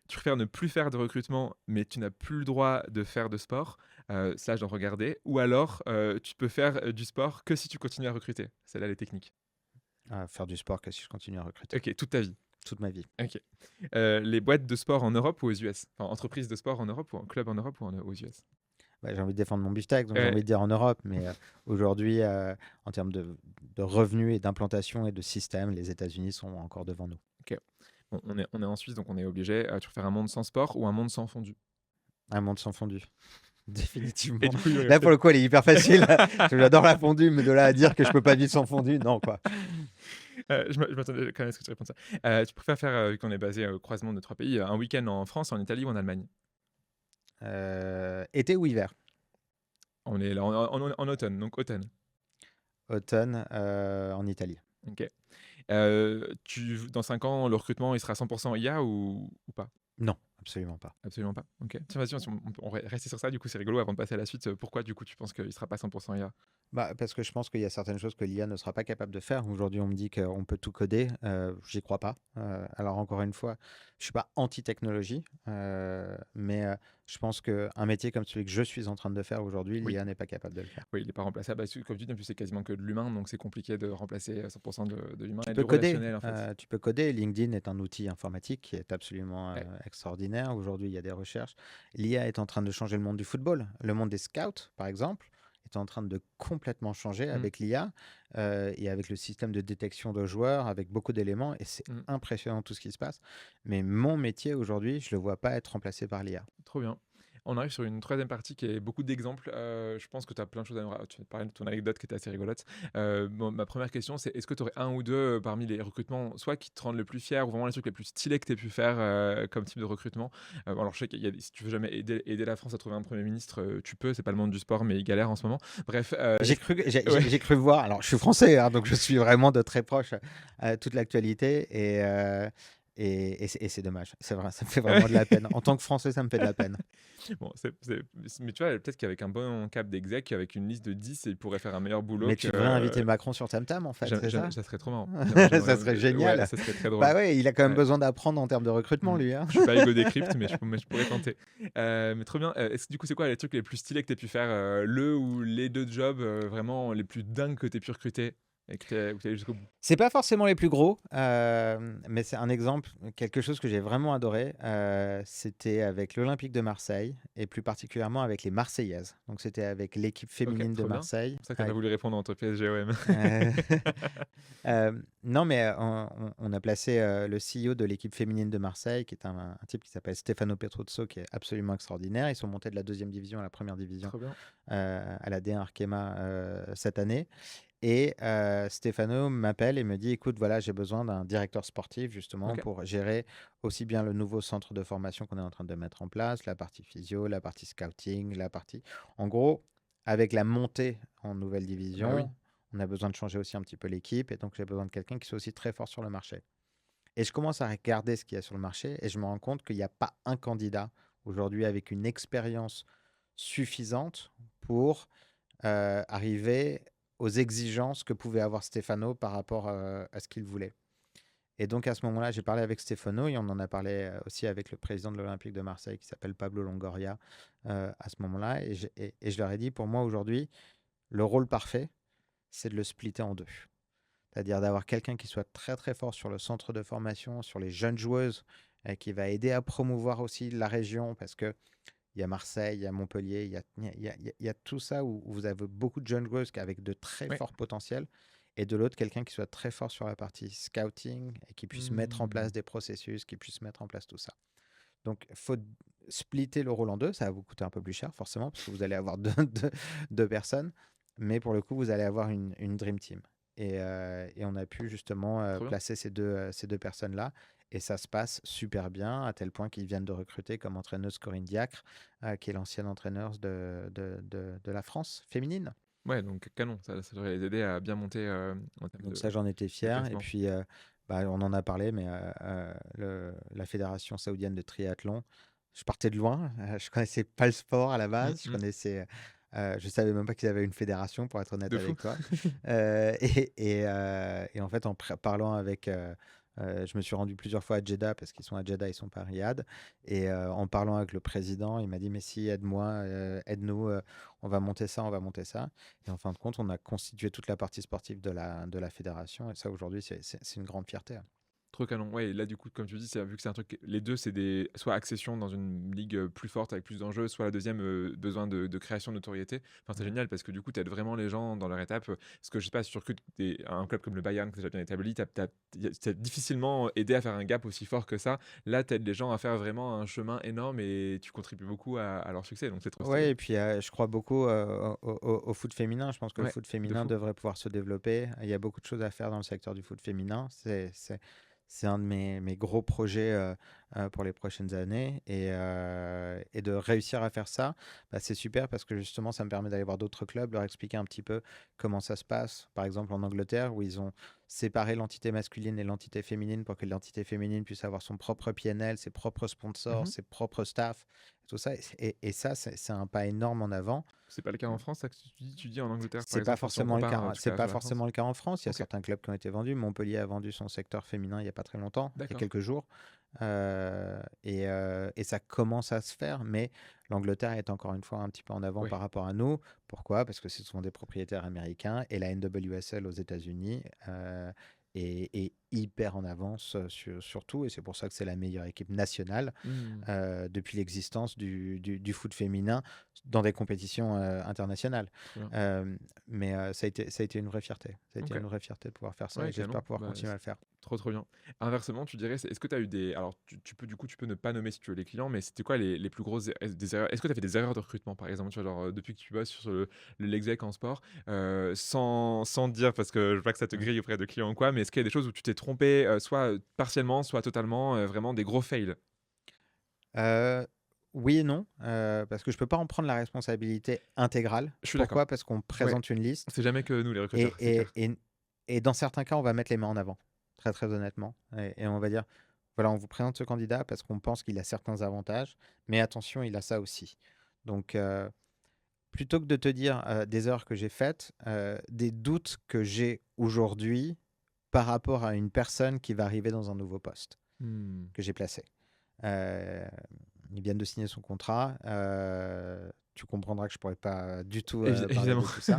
Tu préfères ne plus faire de recrutement, mais tu n'as plus le droit de faire de sport, ça, je dois regarder. Ou alors, tu peux faire du sport que si tu continues à recruter. C'est là les techniques. Faire du sport que si je continue à recruter. Ok, toute ta vie. Toute ma vie. Ok. Les boîtes de sport en Europe ou aux US? Enfin, entreprises de sport en Europe ou un club en Europe ou aux US? Bah, j'ai envie de défendre mon beefsteak, donc j'ai Ouais, envie de dire en Europe. Mais aujourd'hui, en termes de revenus et d'implantation et de système, les États-Unis sont encore devant nous. ok. Bon, on est en Suisse, donc on est obligé. Tu préfères un monde sans sport ou un monde sans fondu? Un monde sans fondu. Et Définitivement. du coup, il y aurait Là, pour le peut-être. coup, elle est hyper facile. J'adore la fondue, mais de là à dire que je peux pas vivre sans fondue, non, quoi. Je m'attendais quand même à ce que tu répondes ça. Tu préfères faire, vu qu'on est basé au croisement de trois pays, un week-end en France, en Italie ou en Allemagne? Été ou hiver? On est là en automne, donc automne. Automne en Italie. Ok. Dans 5 ans, le recrutement, il sera 100% IA ou pas? Non, absolument pas. Absolument pas. Ok. Tiens, vas-y, on va rester sur ça. Du coup, c'est rigolo avant de passer à la suite. Pourquoi, du coup, tu penses qu'il sera pas 100% IA? Bah, parce que je pense qu'il y a certaines choses que l'IA ne sera pas capable de faire. Aujourd'hui, on me dit qu'on peut tout coder. J'y crois pas. Alors, encore une fois, je suis pas anti-technologie, mais je pense qu'un métier comme celui que je suis en train de faire aujourd'hui, Oui. l'IA n'est pas capable de le faire. Oui, il n'est pas remplaçable. Comme tu dis, en plus, c'est quasiment que de l'humain, donc c'est compliqué de remplacer 100% de l'humain Tu et peux du coder. relationnel, en fait. Tu peux coder. LinkedIn est un outil informatique qui est absolument Ouais. extraordinaire. Aujourd'hui, il y a des recherches. L'IA est en train de changer le monde du football. Le monde des scouts, par exemple, est en train de complètement changer Mm. avec l'IA et avec le système de détection de joueurs, avec beaucoup d'éléments. Et c'est Mm. impressionnant tout ce qui se passe. Mais mon métier aujourd'hui, je ne le vois pas être remplacé par l'IA. Trop bien. On arrive sur une troisième partie qui est beaucoup d'exemples. Je pense que tu as plein de choses à nous Tu parlais de ton anecdote qui était assez rigolote. Bon, ma première question, c'est est-ce que tu aurais un ou deux parmi les recrutements, soit qui te rendent le plus fier, ou vraiment les trucs les plus stylés que tu aies pu faire comme type de recrutement. Alors, je sais qu'il y a, si tu veux jamais aider la France à trouver un Premier ministre, tu peux, c'est pas le monde du sport, mais il galère en ce moment. Bref. Ouais. J'ai cru voir, alors je suis français, hein, donc je suis vraiment de très proche toute l'actualité et c'est dommage. C'est vrai, ça me fait vraiment de la peine. En tant que Français, ça me fait de la peine. Bon, mais tu vois, peut-être qu'avec un bon cap d'exec, avec une liste de 10, il pourrait faire un meilleur boulot Mais que. tu devrais inviter Macron sur Tam Tam, en fait, c'est ça? Ça serait trop marrant. Ça serait Ouais, génial. ça serait très Bah drôle. ouais, il a quand même Ouais. besoin d'apprendre en termes de recrutement, lui. Hein. Je suis pas Ego Decrypt, mais je pourrais tenter. Mais trop bien. Du coup, c'est quoi les trucs les plus stylés que tu as pu faire le ou les deux jobs vraiment les plus dingues que tu as pu recruter et que tu es allé jusqu'au bout? C'est pas forcément les plus gros, mais c'est un exemple, quelque chose que j'ai vraiment adoré. C'était avec l'Olympique de Marseille et plus particulièrement avec les Marseillaises. Donc c'était avec l'équipe Ok, féminine de trop bien. Marseille. C'est pour ça que tu pas voulu répondre entre PSG et OM. Euh, non, mais on a placé le CEO de l'équipe féminine de Marseille, qui est un type qui s'appelle Stefano Petruzzo, qui est absolument extraordinaire. Ils sont montés de la deuxième division à la première division Trop bien. à la D1 Arkema cette année. Et Stefano m'appelle et me dit, écoute, voilà, j'ai besoin d'un directeur sportif justement Ok. pour gérer aussi bien le nouveau centre de formation qu'on est en train de mettre en place, la partie physio, la partie scouting, la partie... En gros, avec la montée en nouvelle Bah oui. division, on a besoin de changer aussi un petit peu l'équipe et donc j'ai besoin de quelqu'un qui soit aussi très fort sur le marché. Et je commence à regarder ce qu'il y a sur le marché et je me rends compte qu'il n'y a pas un candidat aujourd'hui avec une expérience suffisante pour arriver aux exigences que pouvait avoir Stefano par rapport à ce qu'il voulait. Et donc à ce moment-là, j'ai parlé avec Stefano et on en a parlé aussi avec le président de l'Olympique de Marseille qui s'appelle Pablo Longoria à ce moment-là. Et je leur ai dit, pour moi aujourd'hui, le rôle parfait, c'est de le splitter en deux. C'est-à-dire d'avoir quelqu'un qui soit très très fort sur le centre de formation, sur les jeunes joueuses, qui va aider à promouvoir aussi la région parce que il y a Marseille, il y a Montpellier, il y a tout ça où vous avez beaucoup de jeunes joueuses avec de très Ouais. forts potentiels. Et de l'autre, quelqu'un qui soit très fort sur la partie scouting et qui puisse mettre en place des processus, qui puisse mettre en place tout ça. Donc, il faut splitter le rôle en deux. Ça va vous coûter un peu plus cher, forcément, parce que vous allez avoir deux personnes. Mais pour le coup, vous allez avoir une Dream Team. Et on a pu justement Trop bien. placer ces deux personnes-là. Et ça se passe super bien, à tel point qu'ils viennent de recruter comme entraîneuse Corinne Diacre, qui est l'ancienne entraîneur de la France féminine. Ouais, donc canon. Ça devrait les aider à bien monter en termes Donc ça, j'en étais de fier. Et classement. puis, on en a parlé, mais la Fédération saoudienne de triathlon, je partais de loin. Je connaissais pas le sport à la base. Je savais même pas qu'ils avaient une fédération, pour être honnête De fou. avec toi. Et en fait, parlant avec... je me suis rendu plusieurs fois à Jeddah, parce qu'ils sont à Jeddah, ils sont pas à Riyad. Et en parlant avec le président, il m'a dit, mais si, aide-moi, aide-nous, on va monter ça, on va monter ça. Et en fin de compte, on a constitué toute la partie sportive de la fédération. Et ça, aujourd'hui, c'est une grande fierté. Trop canon. Ouais, et là, du coup, comme tu dis, vu que c'est un truc. Les deux, c'est des. Soit accession dans une ligue plus forte avec plus d'enjeux, soit la deuxième, besoin de création de notoriété. Enfin, c'est Mhm. génial parce que du coup, tu aides vraiment les gens dans leur étape. Parce que je sais pas, sur que un club comme le Bayern, qui est déjà bien établi, t'as difficilement aidé à faire un gap aussi fort que ça. Là, tu aides les gens à faire vraiment un chemin énorme et tu contribues beaucoup à leur succès. Donc, c'est trop stylé. Ouais, et puis je crois beaucoup au foot féminin. Je pense que le Ouais, foot de féminin fou. devrait pouvoir se développer. Il y a beaucoup de choses à faire dans le secteur du foot féminin. C'est un de mes gros projets pour les prochaines années. Et de réussir à faire ça, bah, c'est super parce que justement, ça me permet d'aller voir d'autres clubs, leur expliquer un petit peu comment ça se passe. Par exemple, en Angleterre, où ils ont séparé l'entité masculine et l'entité féminine pour que l'entité féminine puisse avoir son propre PNL, ses propres sponsors, Mhm. ses propres staffs, tout ça. Et ça, c'est un pas énorme en avant. C'est pas le cas en France, ça que tu dis en Angleterre, par C'est pas exemple, si on forcément le compare cas. en tout C'est cas pas sur la France. forcément le cas en France. Il y a Ok, certains clubs qui ont été vendus. Montpellier a vendu son secteur féminin il y a pas très longtemps, il y a d'accord. quelques jours. Et ça commence à se faire, mais l'Angleterre est encore une fois un petit peu en avant Ouais. par rapport à nous. Pourquoi? Parce que ce sont des propriétaires américains et la NWSL aux États-Unis. Et hyper en avance sur tout, et c'est pour ça que c'est la meilleure équipe nationale Mmh. depuis l'existence du foot féminin dans des compétitions internationales. Trop bien. Ça a été une vraie fierté. Ça a été OK. une vraie fierté de pouvoir faire ça, Ouais, et j'espère carrément. pouvoir Bah, continuer à le faire. trop, trop bien. Inversement, tu dirais, est-ce que tu as eu des alors tu peux du coup, tu peux ne pas nommer si tu veux les clients, mais c'était quoi les plus grosses des erreurs? Est-ce que tu as fait des erreurs de recrutement, par exemple? Tu vois, genre, depuis que tu bosses sur l'exec en sport, sans te dire parce que je veux pas que ça te Mm. grille auprès de clients ou quoi, mais est-ce qu'il y a des choses où tu t'es trompé, soit, partiellement, soit totalement, vraiment des gros fails? Euh, oui et non, parce que je peux pas en prendre la responsabilité intégrale. Je suis d'accord. Pourquoi? Parce qu'on Ouais, présente une liste, c'est jamais que nous les et, recruteurs, c'est et, clair. et, et dans certains cas, on va mettre les mains en avant, très très honnêtement. Et on va dire, voilà, on vous présente ce candidat parce qu'on pense qu'il a certains avantages, mais attention, il a ça aussi. Donc, plutôt que de te dire des erreurs que j'ai faites, des doutes que j'ai aujourd'hui par rapport à une personne qui va arriver dans un nouveau poste Mmh. que j'ai placé. Euh, Ils viennent de signer son contrat. Tu comprendras que je pourrais pas du tout parler Évidemment. de tout ça.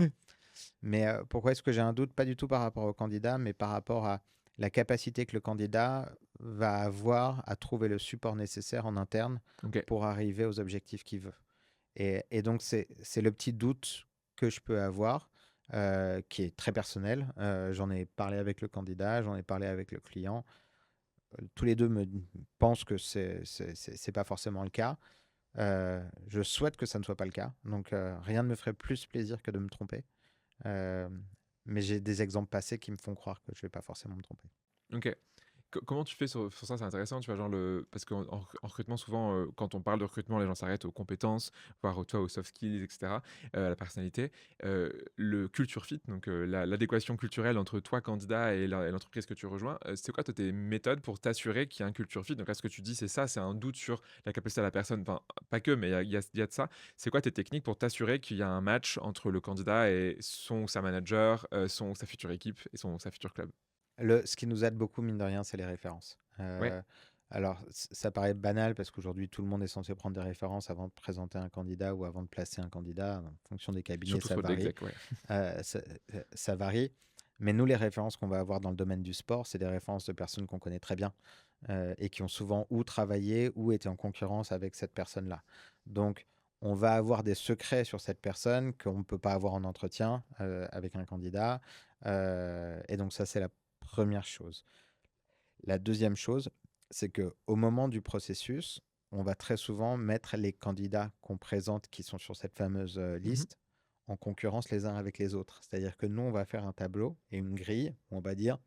Mais pourquoi est-ce que j'ai un doute? Pas du tout par rapport au candidat, mais par rapport à la capacité que le candidat va avoir à trouver le support nécessaire en interne OK. pour arriver aux objectifs qu'il veut. Et donc, c'est le petit doute que je peux avoir, qui est très personnel. J'en ai parlé avec le candidat, j'en ai parlé avec le client. Tous les deux me pensent que c'est pas forcément le cas. Je souhaite que ça ne soit pas le cas. Donc, rien ne me ferait plus plaisir que de me tromper. Euh, mais j'ai des exemples passés qui me font croire que je vais pas forcément me tromper. OK. Comment tu fais sur ça? C'est intéressant, tu vois? Genre parce qu'en recrutement, souvent, quand on parle de recrutement, les gens s'arrêtent aux compétences, voire aux soft skills et cetera, à la personnalité. Le culture fit, donc l'adéquation culturelle entre toi, candidat, et l'entreprise que tu rejoins, c'est quoi, toi, tes méthodes pour t'assurer qu'il y a un culture fit? Donc là, ce que tu dis, c'est ça, c'est un doute sur la capacité de la personne, enfin, pas que, mais il y a de ça. C'est quoi tes techniques pour t'assurer qu'il y a un match entre le candidat et son ou sa manager, son ou sa future équipe et son ou sa future club? Ce qui nous aide beaucoup, mine de rien, c'est les références. Ouais, Alors, ça paraît banal parce qu'aujourd'hui, tout le monde est censé prendre des références avant de présenter un candidat ou avant de placer un candidat. En fonction des cabinets, surtout ça sur de varie. l'exec, ouais. Ça varie. Mais nous, les références qu'on va avoir dans le domaine du sport, c'est des références de personnes qu'on connaît très bien et qui ont souvent ou travaillé ou été en concurrence avec cette personne-là. Donc, on va avoir des secrets sur cette personne qu'on ne peut pas avoir en entretien avec un candidat. Et donc, ça, c'est la première chose. La deuxième chose, c'est que au moment du processus, on va très souvent mettre les candidats qu'on présente qui sont sur cette fameuse Mmh. liste en concurrence les uns avec les autres. C'est-à-dire que nous, on va faire un tableau et une grille où on va dire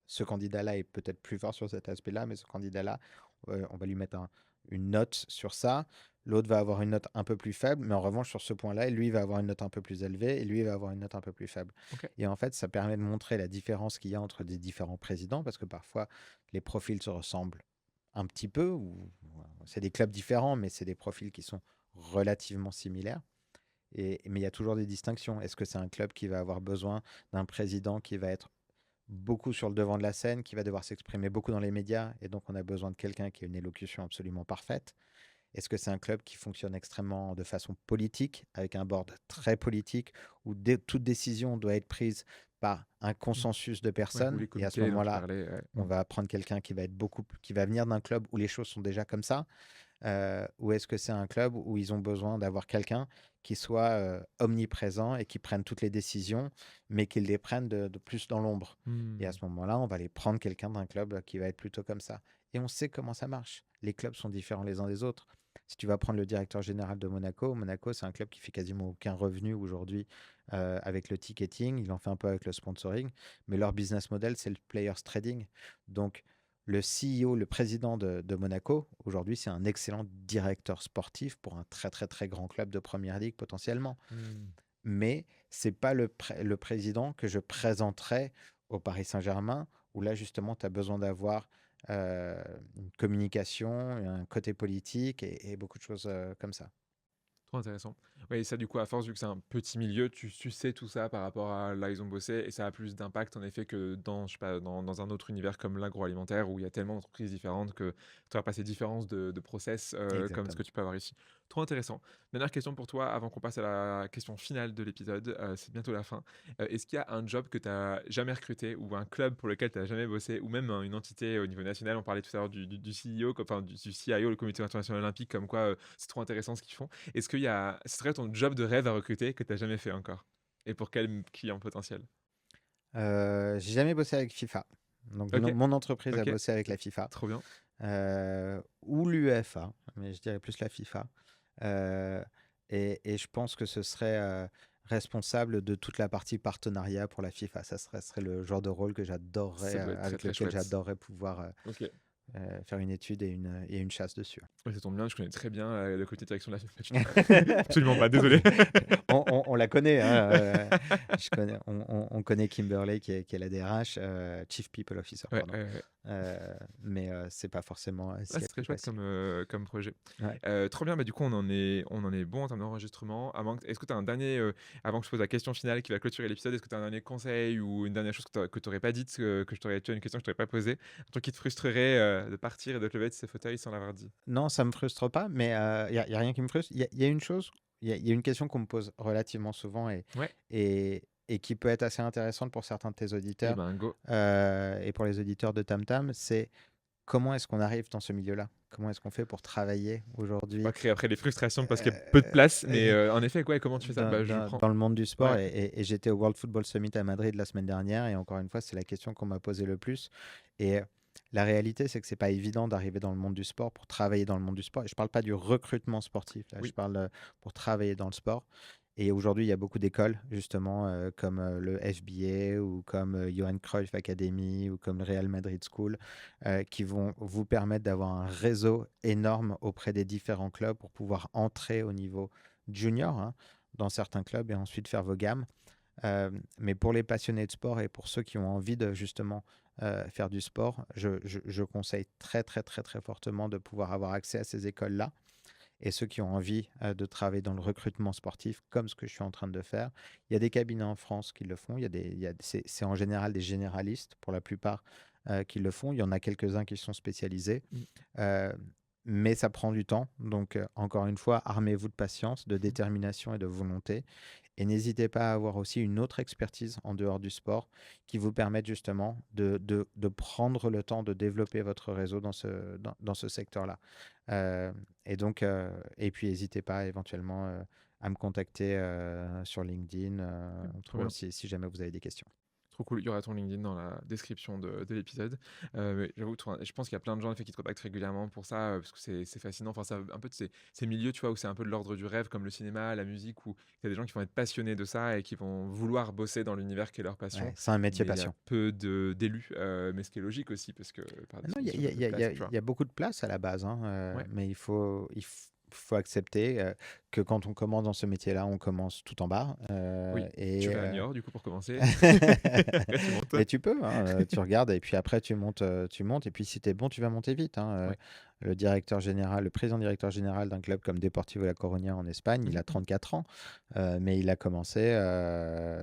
ce candidat-là est peut-être plus fort sur cet aspect-là, mais ce candidat-là, on va lui mettre une note sur ça. L'autre va avoir une note un peu plus faible, mais en revanche, sur ce point-là, lui va avoir une note un peu plus élevée et lui va avoir une note un peu plus faible. OK. Et en fait, ça permet de montrer la différence qu'il y a entre des différents présidents, parce que parfois, les profils se ressemblent un petit peu, ou c'est des clubs différents, mais c'est des profils qui sont relativement similaires. Mais il y a toujours des distinctions. Est-ce que c'est un club qui va avoir besoin d'un président qui va être beaucoup sur le devant de la scène, qui va devoir s'exprimer beaucoup dans les médias, et donc on a besoin de quelqu'un qui a une élocution absolument parfaite? Est-ce que c'est un club qui fonctionne extrêmement de façon politique, avec un board très politique, où toute décision doit être prise par un Mmh. consensus de Ouais, ou personnes? les Et à ce comités dont tu moment-là, parlais, ouais. on Mmh. va prendre quelqu'un qui va être qui va venir d'un club où les choses sont déjà comme ça, ou est-ce que c'est un club où ils ont besoin d'avoir quelqu'un qui soit omniprésent et qui prenne toutes les décisions, mais qu'ils les prennent de plus dans l'ombre? Et à Mmh. ce moment-là, on va aller prendre quelqu'un d'un club qui va être plutôt comme ça. Et on sait comment ça marche. Les clubs sont différents les uns des autres. Si tu vas prendre le directeur général de Monaco, Monaco, c'est un club qui fait quasiment aucun revenu aujourd'hui avec le ticketing. Il en fait un peu avec le sponsoring, mais leur business model, c'est le players trading. Donc, le CEO, le président de Monaco, aujourd'hui, c'est un excellent directeur sportif pour un très, très, très grand club de première ligue potentiellement. Mmh. Mais c'est pas le président que je présenterai au Paris Saint-Germain, où là, justement, tu as besoin d'avoir une communication, un côté politique et beaucoup de choses comme ça. Trop intéressant. Ouais, et ça, du coup, à force, vu que c'est un petit milieu, tu sais tout ça par rapport à là, ils ont bossé et ça a plus d'impact, en effet, que dans, je sais pas, dans un autre univers comme l'agroalimentaire où il y a tellement d'entreprises différentes que tu auras pas ces différences de process, comme ce que Exactement. tu peux avoir ici. Trop intéressant. Dernière question pour toi avant qu'on passe à la question finale de l'épisode. C'est bientôt la fin. Est-ce qu'il y a un job que tu n'as jamais recruté ou un club pour lequel tu n'as jamais bossé ou même une entité au niveau national? On parlait tout à l'heure du CEO, enfin du CIO, le Comité international olympique, comme quoi c'est trop intéressant ce qu'ils font. Est-ce qu'il y a, ce serait ton job de rêve à recruter que tu n'as jamais fait encore? Et pour quel client potentiel? J'ai jamais bossé avec FIFA. Donc, Ok, mon entreprise a ok, bossé avec la FIFA trop bien. ou l'UEFA, mais je dirais plus la FIFA. Euh, et je pense que ce serait responsable de toute la partie partenariat pour la FIFA. Ça serait le genre de rôle que j'adorerais, Ça doit être très avec très lequel chouette. j'adorerais pouvoir Ok. faire une étude et une chasse dessus. Ouais, ça tombe bien, je connais très bien le côté direction de la FIFA. Absolument pas, désolé. On la connaît, hein, on connaît Kimberley qui est la DRH, Chief People Officer, Ouais, pardon. ouais, ouais. Mais c'est pas forcément ce Ah, qui c'est est très plus chouette facile. comme projet. Ouais. Trop bien, bah, du coup, on en est bon en termes d'enregistrement. Est-ce que tu as un dernier, avant que je pose la question finale qui va clôturer l'épisode, est-ce que tu as un dernier conseil ou une dernière chose que tu n'aurais pas dite, tu as une question que je t'aurais pas posée, un truc qui te frustrerait de partir et de te lever de ce fauteuil sans l'avoir dit? Non, ça me frustre pas, mais y a rien qui me frustre. Il y a une chose, il y a une question qu'on me pose relativement souvent Ouais, et qui peut être assez intéressante pour certains de tes et auditeurs ben go. et pour les auditeurs de Tam Tam, c'est comment est-ce qu'on arrive dans ce milieu-là? Comment est-ce qu'on fait pour travailler Pas aujourd'hui créer après les frustrations parce qu'il y a peu de place, mais euh, en effet, ouais, comment tu fais ça? Bah, je prends. dans le monde du sport? Ouais, Et j'étais au World Football Summit à Madrid la semaine dernière, et encore une fois, c'est la question qu'on m'a posée le plus. Et la réalité, c'est que c'est pas évident d'arriver dans le monde du sport pour travailler dans le monde du sport. Et je parle pas du recrutement sportif, là, je oui, parle pour travailler dans le sport. Et aujourd'hui, il y a beaucoup d'écoles, justement, comme le FBA ou comme Johan Cruyff Academy ou comme le Real Madrid School, qui vont vous permettre d'avoir un réseau énorme auprès des différents clubs pour pouvoir entrer au niveau junior, hein, dans certains clubs, et ensuite faire vos gammes. Mais pour les passionnés de sport et pour ceux qui ont envie de justement faire du sport, je conseille très très très très fortement de pouvoir avoir accès à ces écoles-là. Et ceux qui ont envie de travailler dans le recrutement sportif, comme ce que je suis en train de faire, il y a des cabinets en France qui le font. C'est en général des généralistes pour la plupart qui le font. Il y en a quelques-uns qui sont spécialisés. mm, Euh, mais ça prend du temps. Donc, encore une fois, armez-vous de patience, de mm, détermination et de volonté. Et n'hésitez pas à avoir aussi une autre expertise en dehors du sport qui vous permette justement de prendre le temps de développer votre réseau dans ce secteur-là. Euh, et puis n'hésitez pas éventuellement à me contacter sur LinkedIn trop bien. si jamais vous avez des questions. Trop cool. Il y aura ton LinkedIn dans la description de l'épisode. Mais j'avoue, je pense qu'il y a plein de gens en effet, qui te contactent régulièrement pour ça, parce que c'est fascinant. Enfin, ça, un peu de ces milieux, tu vois, où c'est un peu de l'ordre du rêve, comme le cinéma, la musique, où il y a des gens qui vont être passionnés de ça et qui vont vouloir bosser dans l'univers qui est leur passion. Ouais, c'est un métier Mais il y a passion. peu d'élus, mais ce qui est logique aussi, parce que par Non, définition, il y a peu de place, tu vois. il y a beaucoup de place à la base, hein, Ouais, mais faut accepter que quand on commence dans ce métier-là, on commence tout en bas. oui. Tu vas à Niort, du coup, pour commencer. Après, tu montes. Mais tu peux, hein, tu regardes et puis après tu montes, et puis si tu es bon, tu vas monter vite, hein. Ouais. Le président directeur général d'un club comme Deportivo La Coruña en Espagne, il Mhm, a mhm. 34 ans, mais il a commencé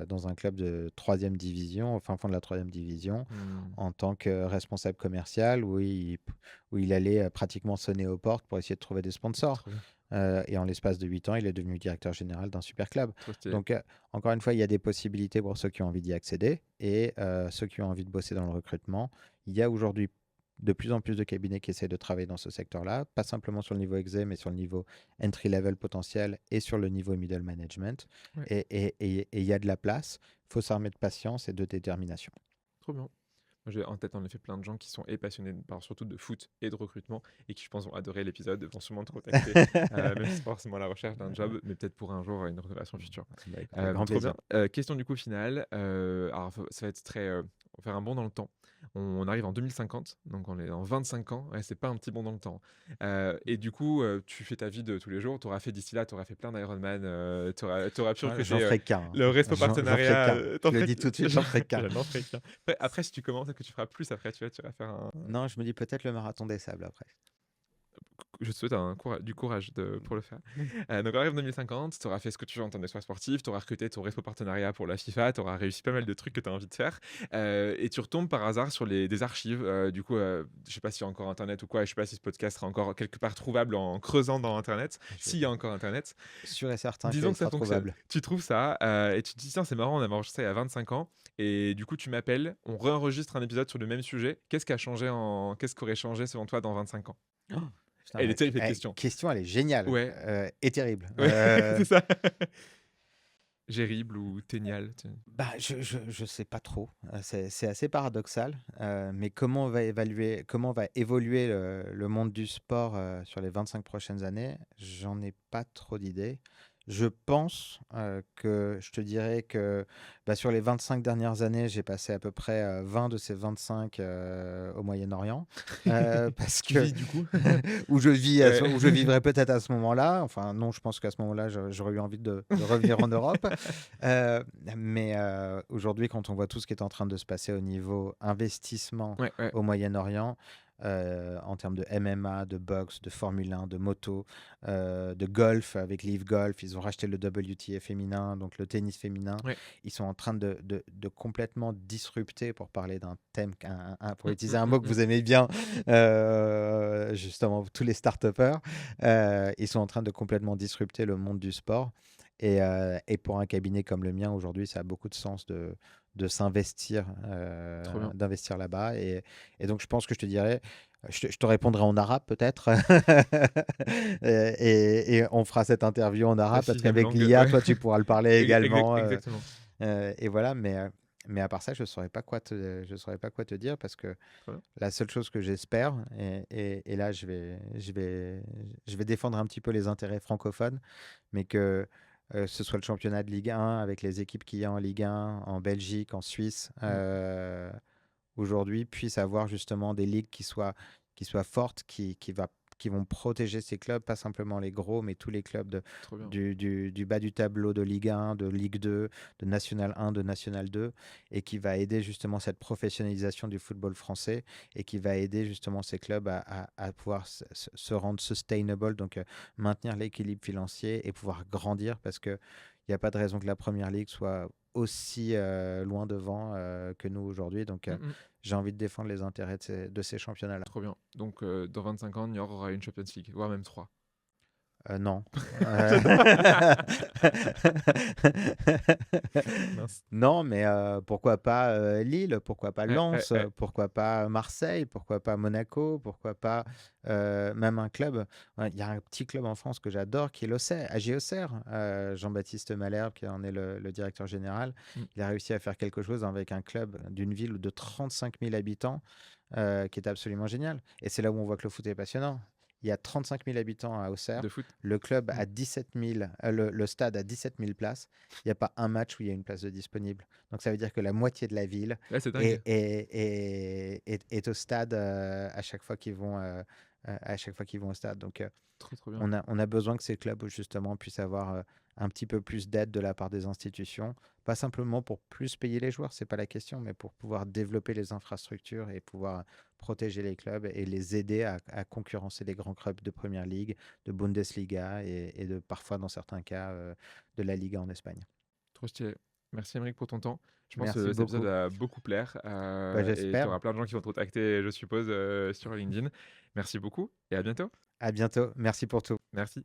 dans un club de troisième division, au fin fond de la troisième division, Hmm, en tant que responsable commercial, où il allait pratiquement sonner aux portes pour essayer de trouver des sponsors. trop bien. Et en l'espace de 8 ans, il est devenu directeur général d'un super club. Trop stylé. Donc, encore une fois, il y a des possibilités pour ceux qui ont envie d'y accéder et ceux qui ont envie de bosser dans le recrutement. Il y a aujourd'hui de plus en plus de cabinets qui essaient de travailler dans ce secteur-là, pas simplement sur le niveau exé, mais sur le niveau entry-level potentiel et sur le niveau middle management. Ouais, Et il y a de la place. Il faut s'armer de patience et de détermination. trop bien. Moi, j'ai en tête en effet plein de gens qui sont passionnés surtout de foot et de recrutement et qui, je pense, vont adorer l'épisode, vont sûrement te contacter, même si c'est pas forcément à la recherche d'un job, mais peut-être pour un jour une relation future. Bah, écoute, avec grand Trop plaisir. bien. Question du coup finale. Alors, ça va être très. On va faire un bond dans le temps. On arrive en 2050, donc on est dans 25 ans. Ouais, c'est pas un petit bond dans le temps. Et du coup, tu fais ta vie de tous les jours. Tu auras fait d'ici là, tu auras fait plein d'Ironman. Tu auras pu J'en recruter ferai qu'un, hein. le resto J'en ferai partenariat. qu'un. Je le dis tout de suite, j'en ferai qu'un. J'en ferai qu'un. Après, si tu commences et que tu feras plus, après, tu vas faire un. Non, je me dis peut-être le marathon des sables après. je te souhaite du courage pour le faire. Donc, on arrive en 2050, tu auras fait ce que tu veux en termes d'espoir sportif, tu auras recruté ton réseau partenariat pour la FIFA, tu auras réussi pas mal de trucs que tu as envie de faire. Et tu retombes par hasard sur des archives. Du coup, je sais pas s'il y a encore Internet ou quoi, je sais pas si ce podcast sera encore quelque part trouvable en creusant dans Internet, s'il y a encore Internet. Sûr et certain Disons qu'il que ça sera fonctionne. trouvable. Tu trouves ça et tu te dis, tiens, c'est marrant, on avait enregistré il y a 25 ans. Et du coup, tu m'appelles, on réenregistre un épisode sur le même sujet. Qu'est-ce qu'aurait changé selon toi dans 25 ans? Oh, putain, Elle est terrible cette question. question, elle est géniale Ouais, et terrible. ouais, c'est ça. Gérible ou ténial. Bah, je sais pas trop. C'est assez paradoxal. Mais comment va évoluer le monde du sport sur les 25 prochaines années, j'en ai pas trop d'idées. Je pense que je te dirais que bah, sur les 25 dernières années, j'ai passé à peu près 20 de ces 25 au Moyen-Orient. Parce Tu que vis du coup? où Ouais. où je vivrais peut-être à ce moment-là. Enfin, non, je pense qu'à ce moment-là, j'aurais eu envie de revenir en Europe. Mais aujourd'hui, quand on voit tout ce qui est en train de se passer au niveau investissement Ouais, ouais. au Moyen-Orient, en termes de MMA, de boxe, de Formule 1, de moto, de golf avec Live Golf, ils ont racheté le WTA féminin, donc le tennis féminin. Ouais. Ils sont en train de complètement disrupter, pour parler d'un thème, pour utiliser un mot que vous aimez bien, justement, tous les start-upers, ils sont en train de complètement disrupter le monde du sport. Et pour un cabinet comme le mien, aujourd'hui, ça a beaucoup de sens de s'investir, Trop bien. d'investir là-bas. Et donc, je pense que je te dirais, je te répondrai en arabe peut-être. Et on fera cette interview en Ta arabe parce sixième qu'avec langue, l'IA, ouais. toi, tu pourras le parler également. Exactement. Et voilà, mais à part ça, je ne saurais pas quoi je saurais pas quoi te dire parce que Trop bien. la seule chose que j'espère, et là, je vais défendre un petit peu les intérêts francophones, mais que ce soit le championnat de Ligue 1 avec les équipes qu'il y a en Ligue 1, en Belgique, en Suisse, aujourd'hui, puisse avoir justement des ligues qui soient fortes, qui vont protéger ces clubs, pas simplement les gros, mais tous les clubs Trop bien. du bas du tableau de Ligue 1, de Ligue 2, de National 1, de National 2, et qui va aider justement cette professionnalisation du football français, et qui va aider justement ces clubs à pouvoir se rendre sustainable, donc maintenir l'équilibre financier et pouvoir grandir, parce qu'il n'y a pas de raison que la Première Ligue soit aussi loin devant que nous aujourd'hui. Donc, j'ai envie de défendre les intérêts de ces championnats-là. Trop bien. Donc, dans 25 ans, Niort aura une Champions League, voire même 3. Non. Mince. Non, mais pourquoi pas Lille, pourquoi pas Ouais, Lens, ouais. pourquoi pas Marseille, pourquoi pas Monaco, pourquoi pas même un club. Il y a un petit club en France que j'adore qui est l'Auxerre, AG Auxerre. Jean-Baptiste Malherbe, qui en est le directeur général, il a réussi à faire quelque chose avec un club d'une ville de 35 000 habitants qui est absolument génial. Et c'est là où on voit que le foot est passionnant. Il y a 35 000 habitants à Auxerre. De foot. Le club a 17 000, le stade a 17 000 places. Il n'y a pas un match où il y a une place de disponible. Donc ça veut dire que la moitié de la ville Ouais, c'est dingue. est au stade à chaque fois qu'ils vont au stade. Donc Trop bien. on a besoin que ces clubs justement puissent avoir un petit peu plus d'aide de la part des institutions, pas simplement pour plus payer les joueurs, c'est pas la question, mais pour pouvoir développer les infrastructures et pouvoir protéger les clubs et les aider à concurrencer les grands clubs de Première Ligue, de Bundesliga et de parfois dans certains cas de la Liga en Espagne. Trop stylé. Merci Émeric pour ton temps. Je pense Merci que cet épisode beaucoup. va beaucoup plaire. Bah, Et tu j'espère. auras plein de gens qui vont te contacter, je suppose, sur LinkedIn. Merci beaucoup et à bientôt. À bientôt. Merci pour tout. Merci.